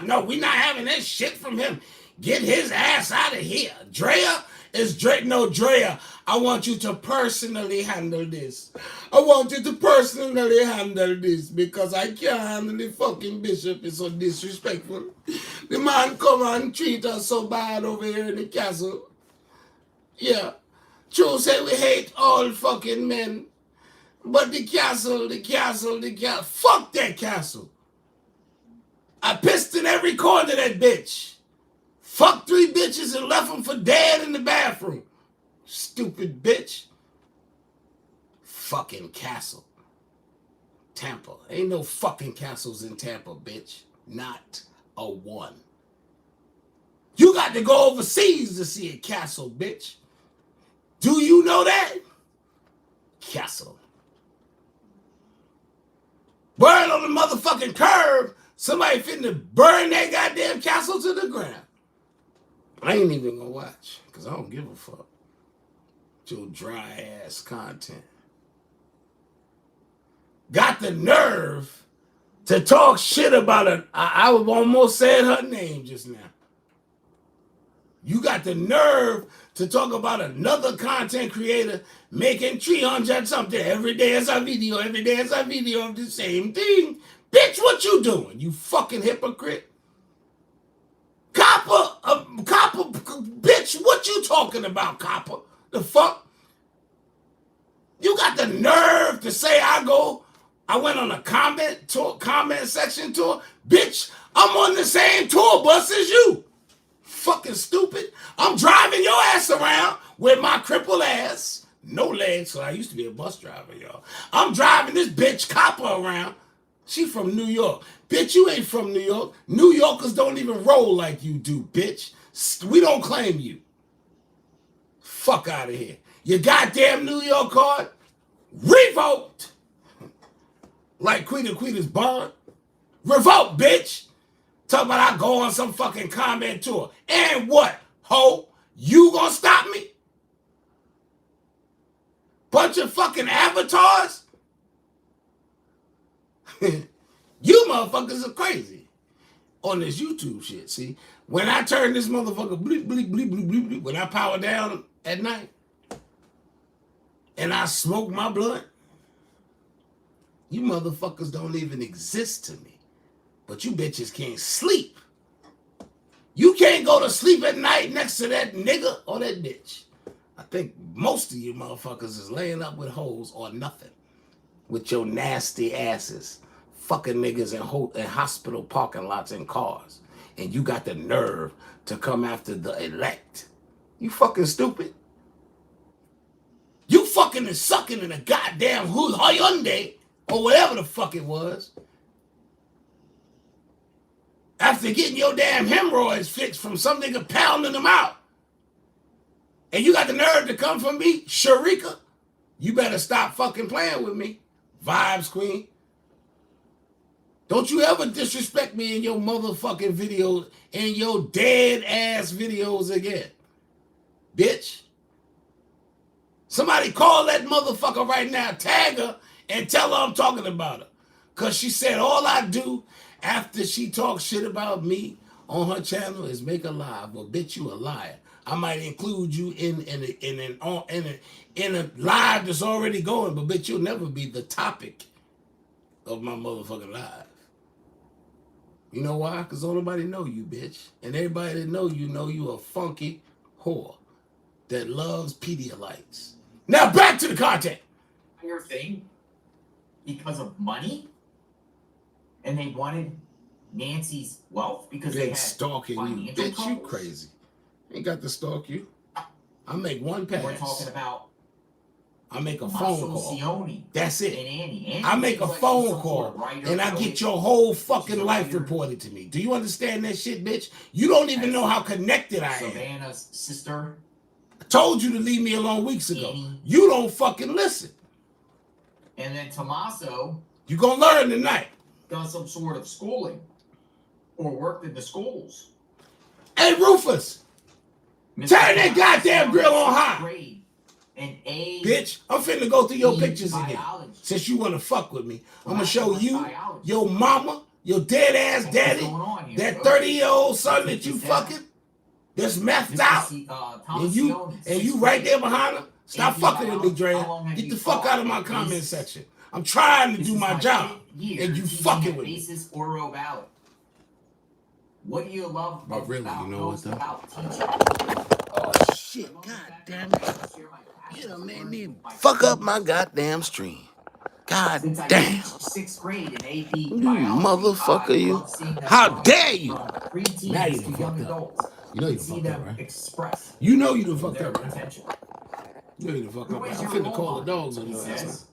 A: No, we not having that shit from him. Get his ass out of here. Drea is Dre. No, Drea, I want you to personally handle this. I want you to personally handle this because I can't handle the fucking bishop. It's so disrespectful. The man come and treat us so bad over here in the castle. Yeah. True say we hate all fucking men. But the castle. Fuck that castle. I pissed in every corner of that bitch. Fucked 3 bitches and left them for dead in the bathroom. Stupid bitch. Fucking castle. Tampa. Ain't no fucking castles in Tampa, bitch. Not a one. You got to go overseas to see a castle, bitch. Do you know that? Castle. Burn on the motherfucking curb. Somebody finna burn that goddamn castle to the ground. I ain't even gonna watch, because I don't give a fuck. Your dry ass content. Got the nerve to talk shit about her. I almost said her name just now. You got the nerve to talk about another content creator making 300 something every day as a video of the same thing. Bitch, what you doing? You fucking hypocrite. Copper, bitch, what you talking about, Copper? The fuck? You got the nerve to say I went on a comment section tour? Bitch, I'm on the same tour bus as you. Fucking stupid. I'm driving your ass around with my crippled ass. No legs, so I used to be a bus driver, y'all. I'm driving this bitch Copper around. She from New York. Bitch, you ain't from New York. New Yorkers don't even roll like you do, bitch. We don't claim you. Fuck out of here. Your goddamn New York card, revoked. Like Quita's bond. Revoked, bitch. Talk about I go on some fucking comment tour. And what, ho? You gonna stop me? Bunch of fucking avatars? You motherfuckers are crazy on this YouTube shit. See, when I turn this motherfucker bleep, bleep, bleep, bleep, bleep, bleep, when I power down at night and I smoke my blunt, you motherfuckers don't even exist to me. But you bitches can't sleep. You can't go to sleep at night next to that nigga or that bitch. I think most of you motherfuckers is laying up with hoes or nothing with your nasty asses. Fucking niggas in hospital parking lots and cars. And you got the nerve to come after the elect. You fucking stupid. You fucking is sucking in a goddamn Hyundai or whatever the fuck it was, after getting your damn hemorrhoids fixed from some nigga pounding them out, and you got the nerve to come from me, Sharika, you better stop fucking playing with me, Vibes Queen. Don't you ever disrespect me in your motherfucking videos, in your dead ass videos again, bitch. Somebody call that motherfucker right now, tag her, and tell her I'm talking about her. Because she said all I do after she talks shit about me on her channel is make a lie. Well, bitch, you a liar. I might include you in a live that's already going, but bitch, you'll never be the topic of my motherfucking live. You know why? Because don't nobody know you, bitch. And everybody that know you a funky whore that loves Pedialytes. Now back to the content.
J: Your thing because of money, and they wanted Nancy's wealth because they
A: Big
J: had
A: stalking you.
J: financial
A: Bitch, you
J: troubles.
A: crazy. Ain't got to stalk you. I make one pass.
J: We're talking about
A: I make a phone call.
J: Sione
A: That's
J: and
A: it.
J: Annie.
A: I make a
J: seems like
A: phone
J: she's some
A: call
J: sort of writer,
A: and I
J: poet.
A: get your whole fucking
J: She's a
A: life
J: writer.
A: reported to me. Do you understand that shit, bitch? You don't even know how connected I am.
J: Savannah's sister.
A: I told you to leave me alone weeks ago.
J: Annie.
A: You don't fucking listen.
J: And then Tommaso
A: You gonna learn tonight.
J: does some sort of schooling or worked in the schools.
A: Hey, Rufus,
J: Mr.
A: turn that
J: Tommaso
A: goddamn grill on
J: sixth
A: high.
J: grade, and A.
A: Bitch, I'm finna go through your pictures again.
J: biology.
A: Since you wanna fuck with me, I'm gonna
J: That's
A: show
J: what
A: you,
J: biology.
A: your mama, your dead ass
J: What's
A: daddy,
J: going on here?
A: that
J: Okay.
A: 30-year-old son
J: Let's
A: that you
J: take this down.
A: fucking, that's methed
J: Mr.
A: out. And you right there behind her. Stop fucking with me, Drea. Get the fuck out of my comment section. I'm trying to do my job, and you fucking with me.
J: Basis Oro Valley. What do you love
A: But really,
J: about
A: you know what,
J: most
A: though?
J: about teaching?
A: Oh shit, god damn it. You done made me fuck up my goddamn stream. God
J: Since I
A: damn.
J: teach sixth grade in AP
A: You
J: biology,
A: motherfucker,
J: I
A: you.
J: love seeing them
A: How
J: grow
A: dare you?
J: from
A: Now you
J: preteens
A: done
J: to young
A: fucked up.
J: adults.
A: You know you
J: And
A: done
J: see
A: fucked
J: them
A: up, right?
J: express
A: You know you done fucked
J: their
A: up, right?
J: potential.
A: You know you done fucked
J: Who
A: up, right?
J: is
A: I'm
J: your
A: finna
J: role
A: call the
J: model?
A: dogs on
J: He
A: your ass now.
J: says.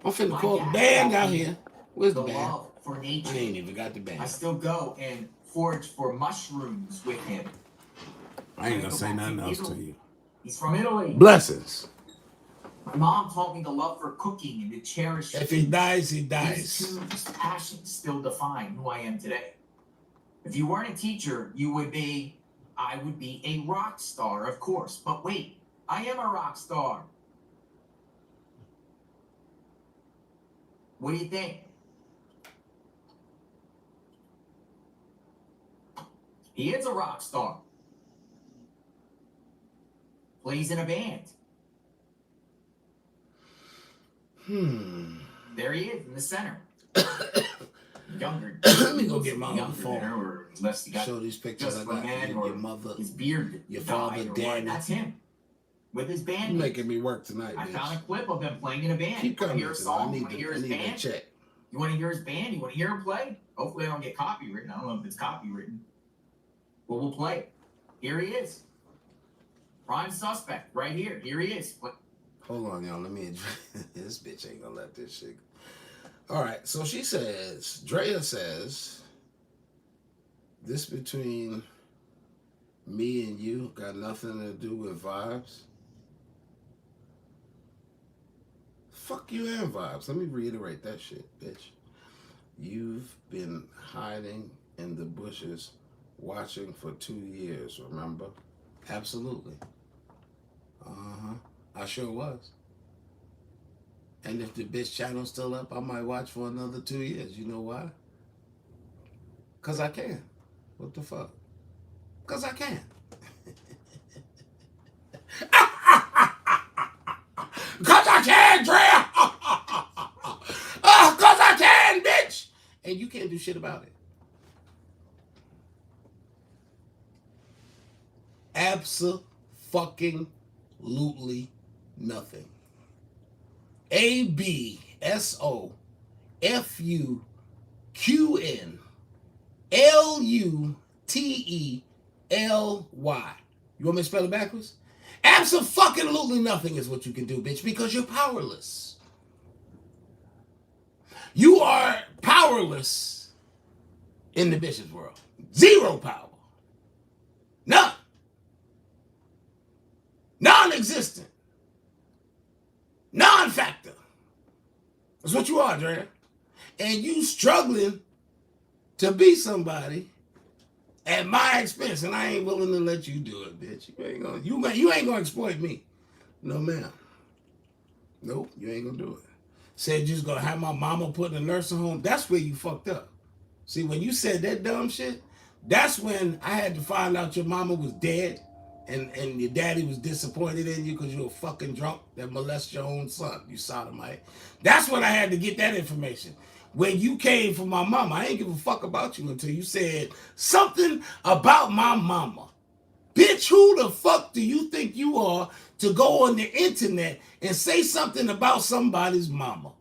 A: I'm finna
J: My
A: call the
J: dad
A: band
J: taught
A: out
J: me
A: here. Where's the
J: The
A: band?
J: love for nature.
A: I ain't even got the
J: I
A: band.
J: still go and forage for mushrooms with him.
A: I ain't gonna say nothing else to you.
J: He's from Italy.
A: Blessings.
J: My mom taught me the love for cooking and to cherish
A: If he dies, he
J: These
A: dies.
J: two passions still define who I am today. If you weren't a teacher, I would be a rock star, of course. But wait, I am a rock star. What do you think? He is a rock star. Plays in a band. There he is in the center. Younger.
A: Let me go get my
J: younger
A: phone.
J: there, or unless he got
A: Show these pictures I
J: just
A: got
J: for
A: for
J: men,
A: you,
J: or
A: your mother.
J: his beard,
A: your
J: died
A: father,
J: or what.
A: daddy.
J: That's him with his band.
A: You making me work tonight,
J: I found a
A: bitch.
J: clip of him playing in a band.
A: Keep
J: You want
A: coming.
J: to hear a
A: 'Cause I
J: song? You
A: need
J: want to hear his
A: to
J: band?
A: check.
J: You want to hear his band? You want to hear him play? Hopefully, I don't get copywritten. I don't know if it's copywritten. But we'll play it. Here he is. Prime suspect, right here. Here he is. What?
A: Hold on, y'all. Let me address this bitch ain't gonna let this shit. All right, so she says, Drea says, this between me and you got nothing to do with vibes. Fuck you and vibes. Let me reiterate that shit, bitch. You've been hiding in the bushes watching for 2 years, remember? Absolutely. Uh-huh. I sure was. And if the bitch channel's still up, I might watch for another 2 years. You know why? Because I can. What the fuck? Because I can. Because I can, Drea! Because I can, bitch! And you can't do shit about it. Abso-fucking-lutely nothing. ABSOFUQNLUTELY. You want me to spell it backwards? Abso-fucking-lutely nothing is what you can do, bitch, because you're powerless. You are powerless in the bishop's world. Zero power. None. Non-existent. Non-factor. That's what you are, Dre. And you struggling to be somebody at my expense, and I ain't willing to let you do it, bitch. You ain't gonna exploit me. No, ma'am. Nope, you ain't gonna do it. Said you just gonna have my mama put in a nursing home. That's where you fucked up. See, when you said that dumb shit, that's when I had to find out your mama was dead and your daddy was disappointed in you because you were fucking drunk that molested your own son, you sodomite. That's when I had to get that information. When you came for my mama, I ain't give a fuck about you until you said something about my mama. Bitch, who the fuck do you think you are to go on the internet and say something about somebody's mama?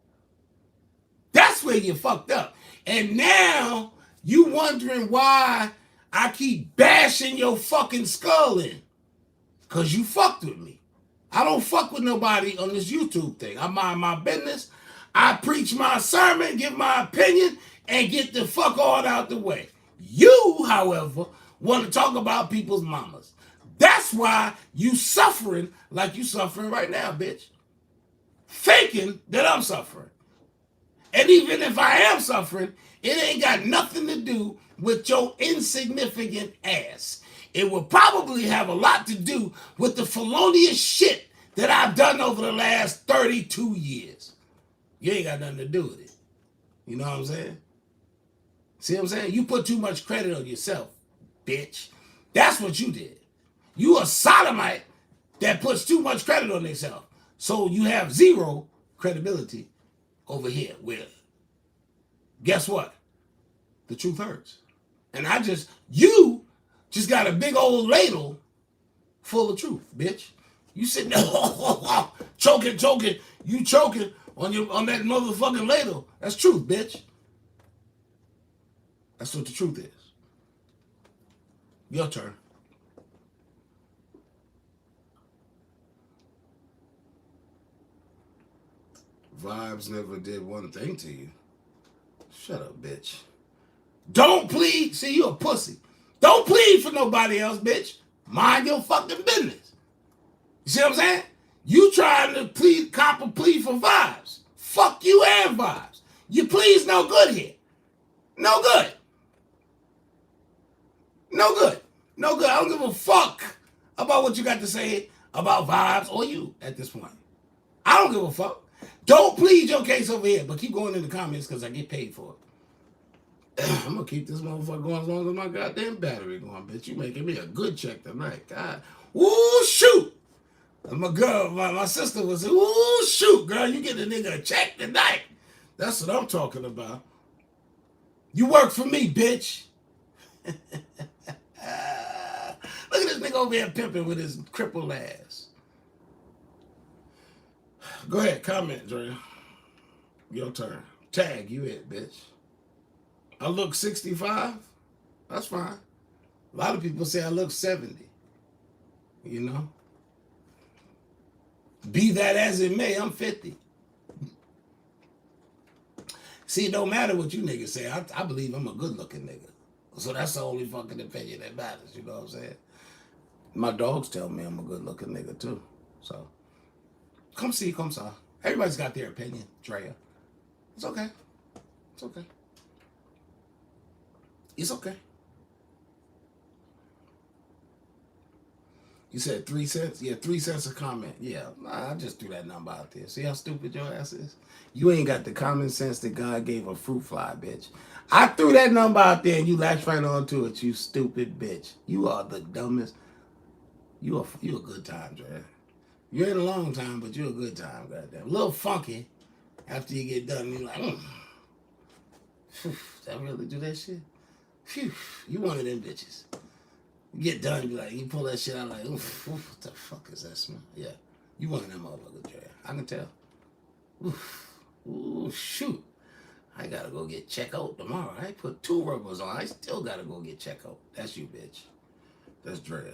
A: That's where you fucked up. And now you wondering why I keep bashing your fucking skull in. Because you fucked with me. I don't fuck with nobody on this YouTube thing. I mind my business. I preach my sermon, give my opinion, and get the fuck on out the way. You, however, want to talk about people's mamas. That's why you suffering like you suffering right now, bitch. Faking that I'm suffering. And even if I am suffering, it ain't got nothing to do with your insignificant ass. It will probably have a lot to do with the felonious shit that I've done over the last 32 years. You ain't got nothing to do with it. You know what I'm saying? See what I'm saying? You put too much credit on yourself, bitch. That's what you did. You a sodomite that puts too much credit on themselves. So you have zero credibility over here with. Guess what? The truth hurts. And you just got a big old ladle full of truth, bitch. You sitting there choking, you choking on that motherfucking ladle. That's truth, bitch. That's what the truth is. Your turn. Vibes never did one thing to you. Shut up, bitch. Don't plead. See, you a pussy. Don't plead for nobody else, bitch. Mind your fucking business. You see what I'm saying? You trying to plead, cop a plea for Vibes. Fuck you and Vibes. You please no good here. No good. No good. No good. I don't give a fuck about what you got to say about Vibes or you at this point. I don't give a fuck. Don't plead your case over here, but keep going in the comments because I get paid for it. I'm going to keep this motherfucker going as long as my goddamn battery going, bitch. You making me a good check tonight. God. Ooh, shoot. My girl, my sister was saying, ooh, shoot, girl, you get a nigga a check tonight. That's what I'm talking about. You work for me, bitch. Look at this nigga over here pimping with his crippled ass. Go ahead, comment, Dre. Your turn. Tag, you it, bitch. I look 65. That's fine. A lot of people say I look 70. You know? Be that as it may, I'm 50. See, it don't matter what you niggas say. I believe I'm a good-looking nigga. So that's the only fucking opinion that matters, you know what I'm saying? My dogs tell me I'm a good-looking nigga, too. So, come see, come saw. Everybody's got their opinion, Drea. It's okay. It's okay. It's okay. You said 3 cents? Yeah, 3 cents a comment. Yeah, I just threw that number out there. See how stupid your ass is? You ain't got the common sense that God gave a fruit fly, bitch. I threw that number out there and you latched right onto it, you stupid bitch. You are the dumbest. You a good time, Dre. You ain't a long time, but you a good time, goddamn. A little funky after you get done. You're like, Did I really do that shit? Phew, you one of them bitches. You get done, be like, you pull that shit out like, what the fuck is that smell? Yeah, you one of them motherfuckers, Dre. I can tell. Ooh, shoot. I gotta go get check out tomorrow. I put 2 rubbers on. I still gotta go get check out. That's you, bitch. That's Dre.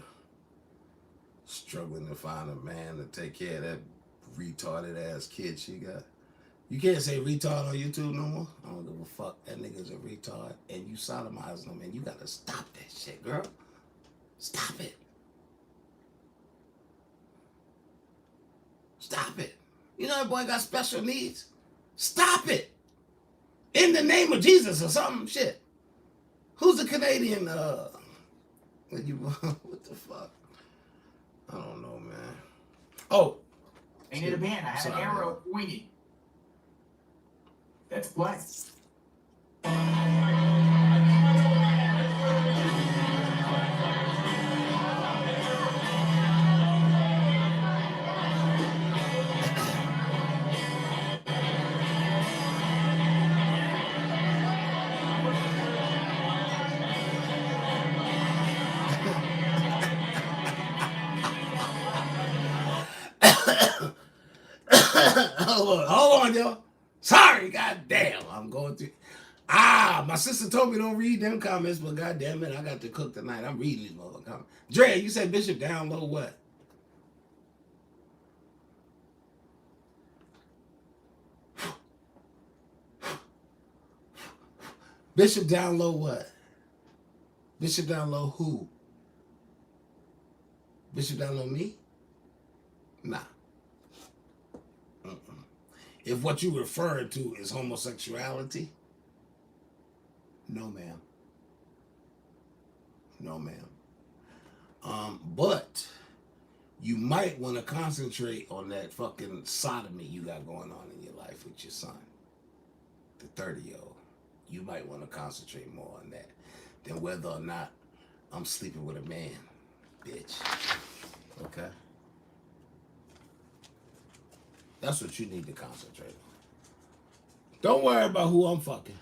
A: Struggling to find a man to take care of that retarded ass kid she got. You can't say retard on YouTube no more. I don't give a fuck. That nigga's a retard, and you sodomizing him, and you gotta stop that shit, girl. Stop it. Stop it. You know that boy got special needs? Stop it. In the name of Jesus or something, shit. Who's the Canadian, what the fuck? I don't know, man. Oh.
J: Ain't it a band? I had an arrow pointed. That's play.
A: Hold on, yo. Sorry, goddamn. I'm going through. My sister told me don't read them comments, but goddamn it, I got to cook tonight. I'm reading these motherfucking comments. Dre, you said Bishop down low what? Bishop down low what? Bishop down low who? Bishop down low me? Nah. If what you referring to is homosexuality, no, ma'am. No, ma'am. But you might want to concentrate on that fucking sodomy you got going on in your life with your son, the 30-year-old. You might want to concentrate more on that than whether or not I'm sleeping with a man, bitch. Okay? That's what you need to concentrate on. Don't worry about who I'm fucking.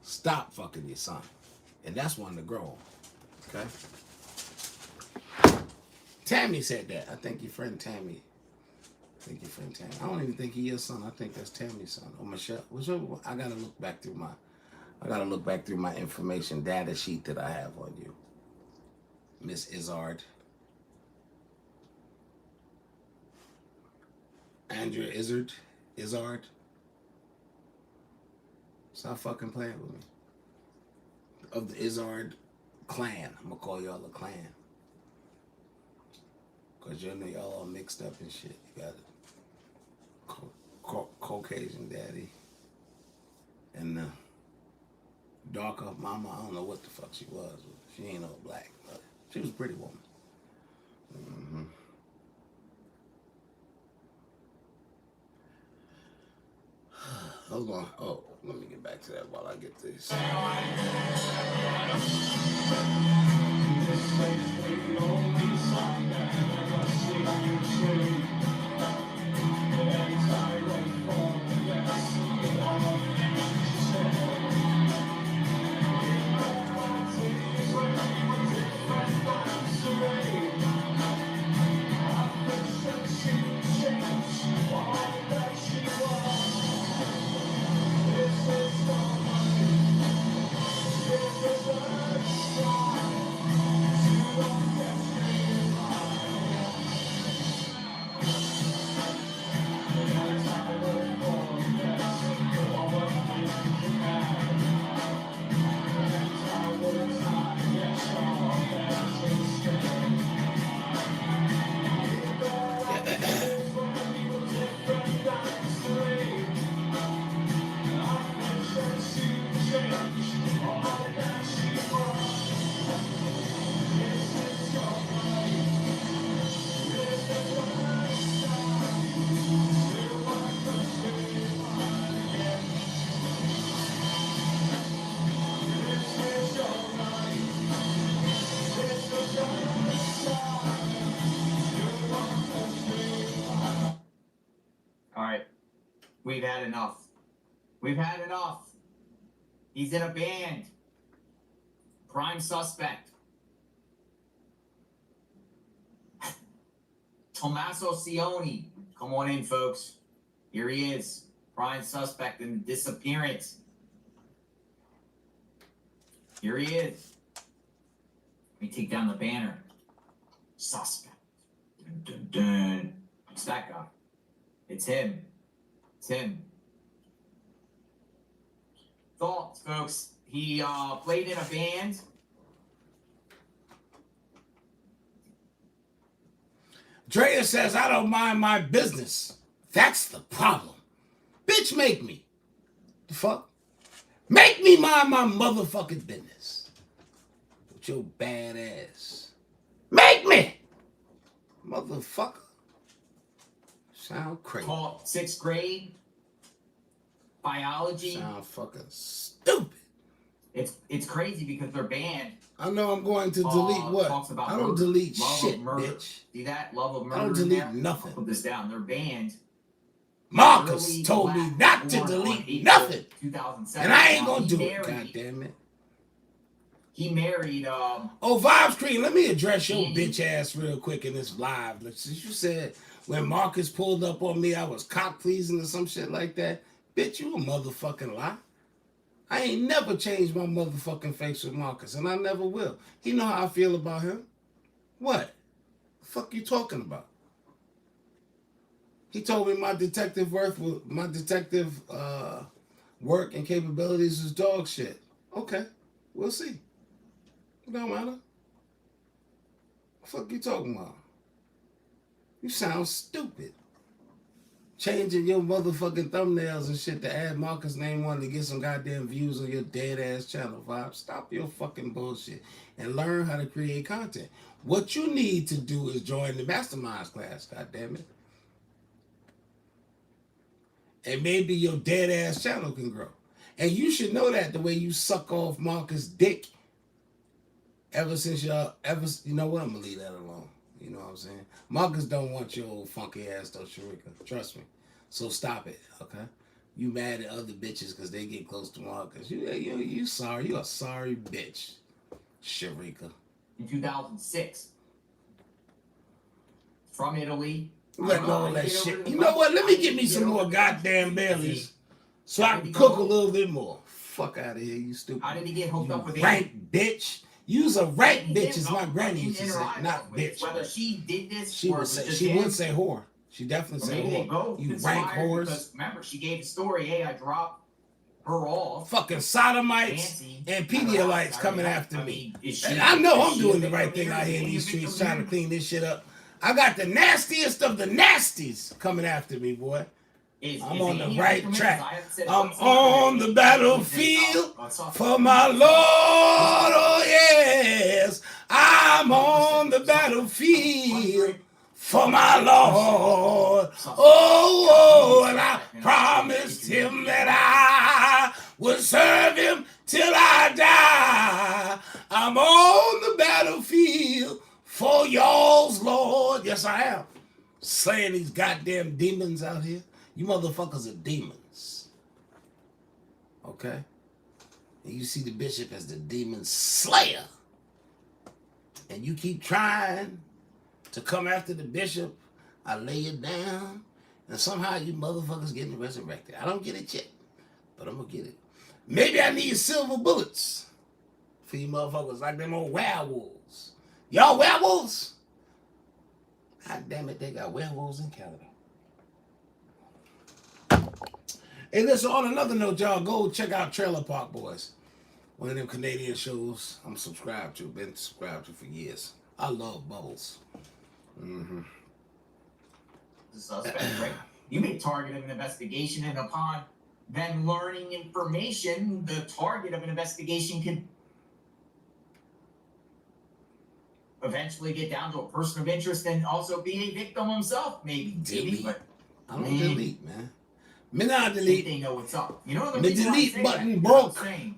A: Stop fucking your son. And that's one to grow on. Okay? Tammy said that. I think your friend Tammy. I don't even think he your son. I think that's Tammy's son. Or Michelle. Whichever. I gotta look back through my information data sheet that I have on you. Miss Izzard. Andrea Izzard. Stop fucking playing with me. Of the Izzard clan. I'm gonna call y'all a clan. Cause you know y'all all mixed up and shit. You got a Caucasian daddy. And the darker mama, I don't know what the fuck she was. She ain't no black, but she was a pretty woman. Mm-hmm. Hold on. Oh, let me get back to that while I get this.
J: We've had enough. We've had enough. He's in a band. Prime suspect. Tommaso Cioni. Come on in, folks. Here he is. Prime suspect in the disappearance. Here he is. Let me take down the banner. Suspect. Dun, dun, dun. It's that guy. It's him. Tim. Thoughts, folks. He played in a band.
A: Drea says, I don't mind my business. That's the problem. Bitch, make me. The fuck? Make me mind my motherfucking business. With your bad ass. Make me. Motherfucker. Sound crazy.
J: Taught 6th grade. Biology.
A: Sound fucking stupid.
J: It's crazy because their band
A: I know I'm going to delete what?
J: talks about
A: I don't
J: murder,
A: delete
J: love
A: shit,
J: of murder.
A: bitch.
J: See that? Love of murder.
A: I don't
J: in
A: delete
J: there?
A: nothing.
J: I'll put this down. Their band.
A: Marcus
J: Early
A: told me
J: black
A: not to
J: born on
A: delete
J: April
A: nothing.
J: 2007.
A: And I ain't
J: Now,
A: gonna
J: he
A: do
J: married,
A: it, God damn it.
J: He married
A: Oh, Vibes Cream, let me address your
J: Andy.
A: bitch ass real quick in this live. Since you said when Marcus pulled up on me, I was cock pleasing or some shit like that. Bitch, you a motherfucking lie. I ain't never changed my motherfucking face with Marcus, and I never will. He know how I feel about him. What? The fuck you talking about? He told me my detective work and capabilities is dog shit. Okay, we'll see. It don't matter. The fuck you talking about? You sound stupid. Changing your motherfucking thumbnails and shit to add Marcus' name on to get some goddamn views on your dead ass channel, Vibe. Stop your fucking bullshit and learn how to create content. What you need to do is join the masterminds class, goddamn it. And maybe your dead ass channel can grow. And you should know that the way you suck off Marcus' dick ever since you know what, I'm gonna leave that alone. You know what I'm saying? Marcus don't want your old funky ass though, Sharika. Trust me. So stop it, okay? You mad at other bitches because they get close to Marcus. You sorry. You a sorry bitch, Sharika.
J: in 2006 from Italy.
A: Letting all that shit. You know what? Let me get me some more goddamn Baileys so I can cook a little bit more. Fuck out of here, you stupid.
J: How did he get hooked up with
A: rank bitch? You's a rank bitch, as my
J: He
A: granny used to
J: didn't
A: say,
J: interact
A: not
J: with.
A: bitch.
J: Whether she did this
A: She
J: or
A: would
J: it was
A: say
J: just
A: she
J: him,
A: would say whore. She definitely
J: or
A: said
J: maybe they
A: whore.
J: both
A: You rank
J: conspired
A: whores.
J: because remember she gave the story. Hey, I dropped her off.
A: Fucking sodomites
J: Fancy.
A: and Pedialites coming after me.
J: mean, is she,
A: And I know
J: is
A: I'm
J: she
A: doing
J: a
A: the right
J: victim
A: thing out here in
J: Is
A: these
J: he a
A: streets
J: victim
A: trying to
J: here?
A: clean this shit up. I got the nastiest of the nasties coming after me, boy. I'm on the right track. I'm on the battlefield for my Lord. Oh, yes. I'm on the battlefield for my Lord. Oh, and I promised him that I would serve him till I die. I'm on the battlefield for y'all's Lord. Yes, I am. Slaying these goddamn demons out here. You motherfuckers are demons. Okay? And you see the bishop as the demon slayer. And you keep trying to come after the bishop. I lay it down. And somehow you motherfuckers getting resurrected. I don't get it yet. But I'm going to get it. Maybe I need silver bullets for you motherfuckers like them old werewolves. Y'all werewolves? God damn it, they got werewolves in Canada. Hey, listen, on another note, y'all, go check out Trailer Park Boys. One of them Canadian shows I'm subscribed to. Been subscribed to for years. I love Bubbles. Mm-hmm.
J: The suspect, right? You may target of an investigation, and upon them learning information, the target of an investigation can eventually get down to a person of interest and also be a victim himself, maybe.
A: Delete.
J: But
A: I don't delete, man. Me not
J: I think
A: delete.
J: they know what's up. You know the
A: The
J: reason why I
A: delete
J: say
A: button
J: that?
A: broke.
J: I'm saying,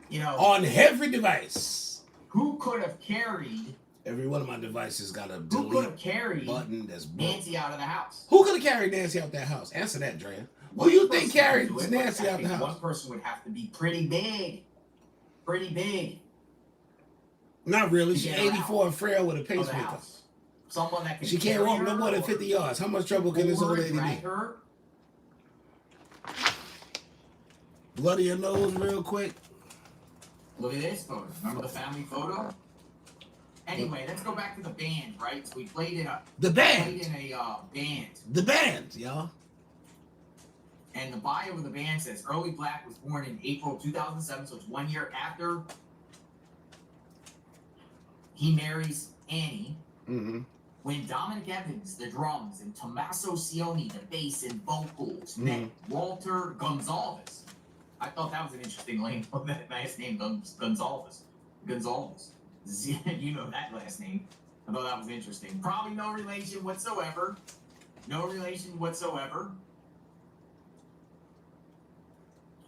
J: you know,
A: On every device.
J: who could have carried?
A: Every one of my devices got a
J: Who could
A: delete
J: have carried
A: button that's broke.
J: Nancy out of the house?
A: Who could have carried Nancy out that house? Answer that, Drea. Who
J: One
A: you
J: person
A: think carried
J: could do it,
A: Nancy
J: but I
A: out the
J: think
A: house?
J: One person would have to be pretty big. Pretty big.
A: Not really.
J: To
A: She's
J: get her
A: 84 and frail with a
J: Of the
A: pacemaker.
J: house. Someone that can
A: She can't
J: carry
A: walk no
J: her
A: more than
J: or
A: 50 yards. How much trouble can this
J: pull
A: old
J: her,
A: lady
J: drag
A: be?
J: her.
A: Bloody your nose real quick.
J: Look at this photo. Remember the family photo? Anyway, let's go back to the band, right? So we played in a
A: The
J: played
A: band.
J: in a band.
A: The band, y'all.
J: And the bio of the band says Early Black was born in April 2007, so it's 1 year after he marries Annie.
A: Mm-hmm.
J: When Dominic Evans, the drums, and Tommaso Cioni, the bass and vocals, met Walter Gonzalez. I thought that was an interesting last name, Gonzalez. You know that last name. I thought that was interesting. Probably no relation whatsoever. No relation whatsoever.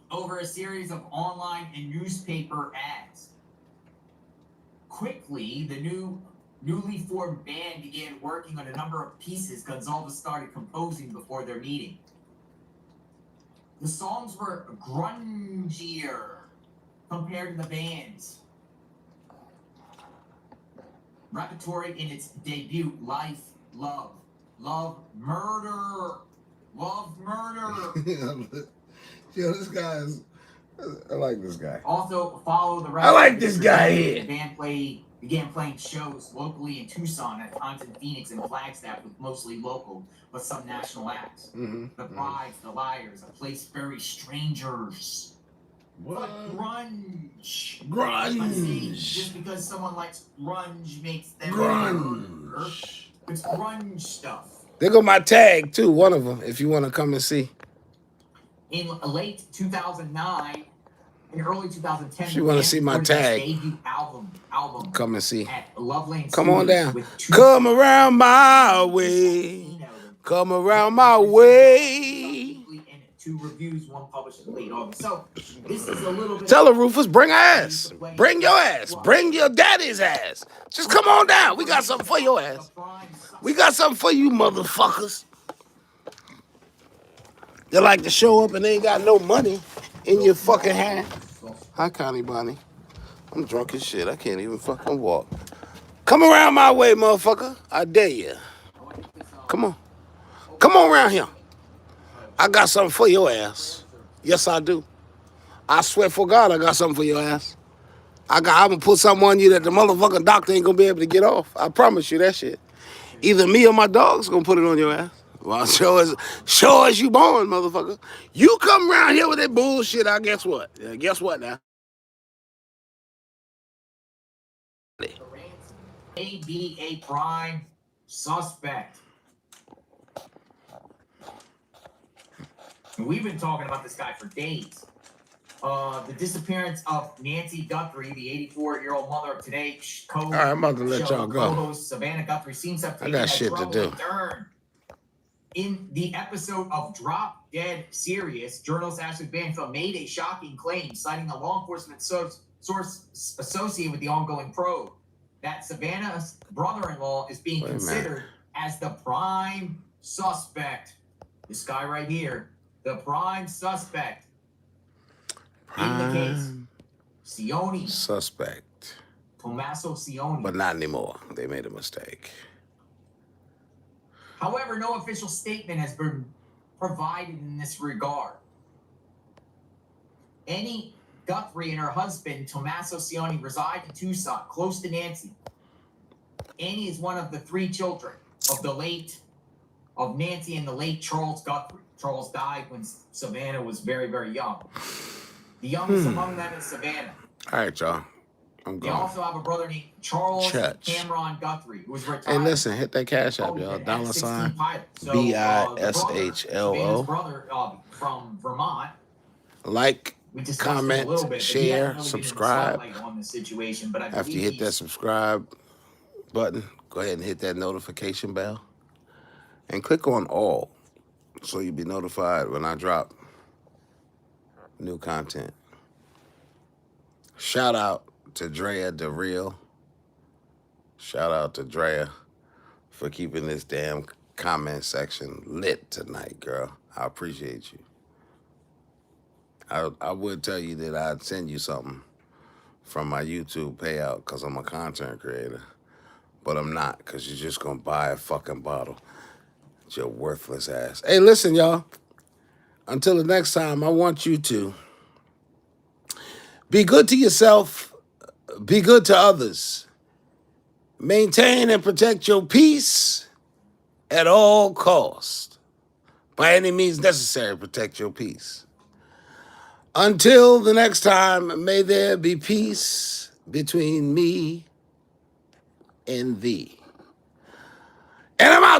J: Over a series of online and newspaper ads. Quickly, the newly formed band began working on a number of pieces Gonzalez started composing before their meeting. The songs were grungier compared to the band's repertoire in its debut, Life, Love, Murder.
A: Yo, this guy is. I like this guy.
J: Also, follow the rest.
A: I like this guy here.
J: The band began playing shows locally in Tucson, at times in Phoenix and Flagstaff, with mostly local, but some national acts. The Brides, the Liars, A Place Very Strangers.
A: What?
J: But grunge.
A: Grunge.
J: See, just because someone likes grunge makes them
A: Grunge.
J: It's grunge stuff.
A: There go my tag too. One of them, if you want to come and see.
J: In late 2009, in early 2010,
A: If you want to see my tag,
J: debut album
A: come and see.
J: at Loveland
A: Come on
J: Studios
A: down.
J: with two
A: Come around my way. Come around my way.
J: and 2 reviews, 1 published in late August. So this is a little bit.
A: Tell her, Rufus, bring her ass. Bring your ass. Bring your daddy's ass. Just come on down. We got something for your ass. We got something for you, motherfuckers. They like to show up and they ain't got no money in your fucking hand. Hi, Connie Bonnie. I'm drunk as shit. I can't even fucking walk. Come around my way, motherfucker. I dare you. Come on. Come on around here. I got something for your ass. Yes, I do. I swear for God, I got something for your ass. I'm gonna put something on you that the motherfucking doctor ain't gonna be able to get off. I promise you that shit. Either me or my dog's gonna put it on your ass. Well, show us you born, motherfucker. You come around here with that bullshit, I guess what? Yeah, guess what now?
J: May be a prime suspect. We've been talking about this guy for days. The disappearance of Nancy Guthrie, the 84-year-old mother of Today
A: All right, I'm about to let y'all go.
J: Co-host Savannah Guthrie seems to have taken
A: I got
J: a
A: shit to do.
J: turn. In the episode of Drop Dead Serious, journalist Ashley Banfield made a shocking claim, citing a law enforcement source associated with the ongoing probe, that Savannah's brother-in-law is being considered as the prime suspect. This guy right here, the prime suspect in the case. Cioni.
A: Suspect.
J: Tommaso Cioni.
A: But not anymore. They made a mistake.
J: However, no official statement has been provided in this regard. Annie Guthrie and her husband, Tommaso Cioni, reside in Tucson, close to Nancy. Annie is one of the 3 children of Nancy and the late Charles Guthrie. Charles died when Savannah was very, very young. The youngest among them is Savannah.
A: All right, y'all. I'm
J: They
A: going.
J: also have a brother named Charles Cameron Guthrie, who was retired.
A: Hey, listen, hit that cash app, y'all. $sign BISHLO.
J: Brother from Vermont.
A: Like,
J: We discussed it a
A: comment,
J: little bit, but he
A: share,
J: hasn't really been in the
A: subscribe.
J: spotlight on this situation, but I
A: After you
J: believe
A: hit that subscribe button, go ahead and hit that notification bell. And click on all so you'll be notified when I drop new content. Shout out to Drea DeReal. Shout out to Drea for keeping this damn comment section lit tonight, girl. I appreciate you. I would tell you that I'd send you something from my YouTube payout because I'm a content creator. But I'm not, because you're just going to buy a fucking bottle. It's your worthless ass. Hey, listen, y'all. Until the next time, I want you to be good to yourself. Be good to others. Maintain and protect your peace at all costs. By any means necessary, protect your peace. Until the next time, may there be peace between me and thee. And I'm out.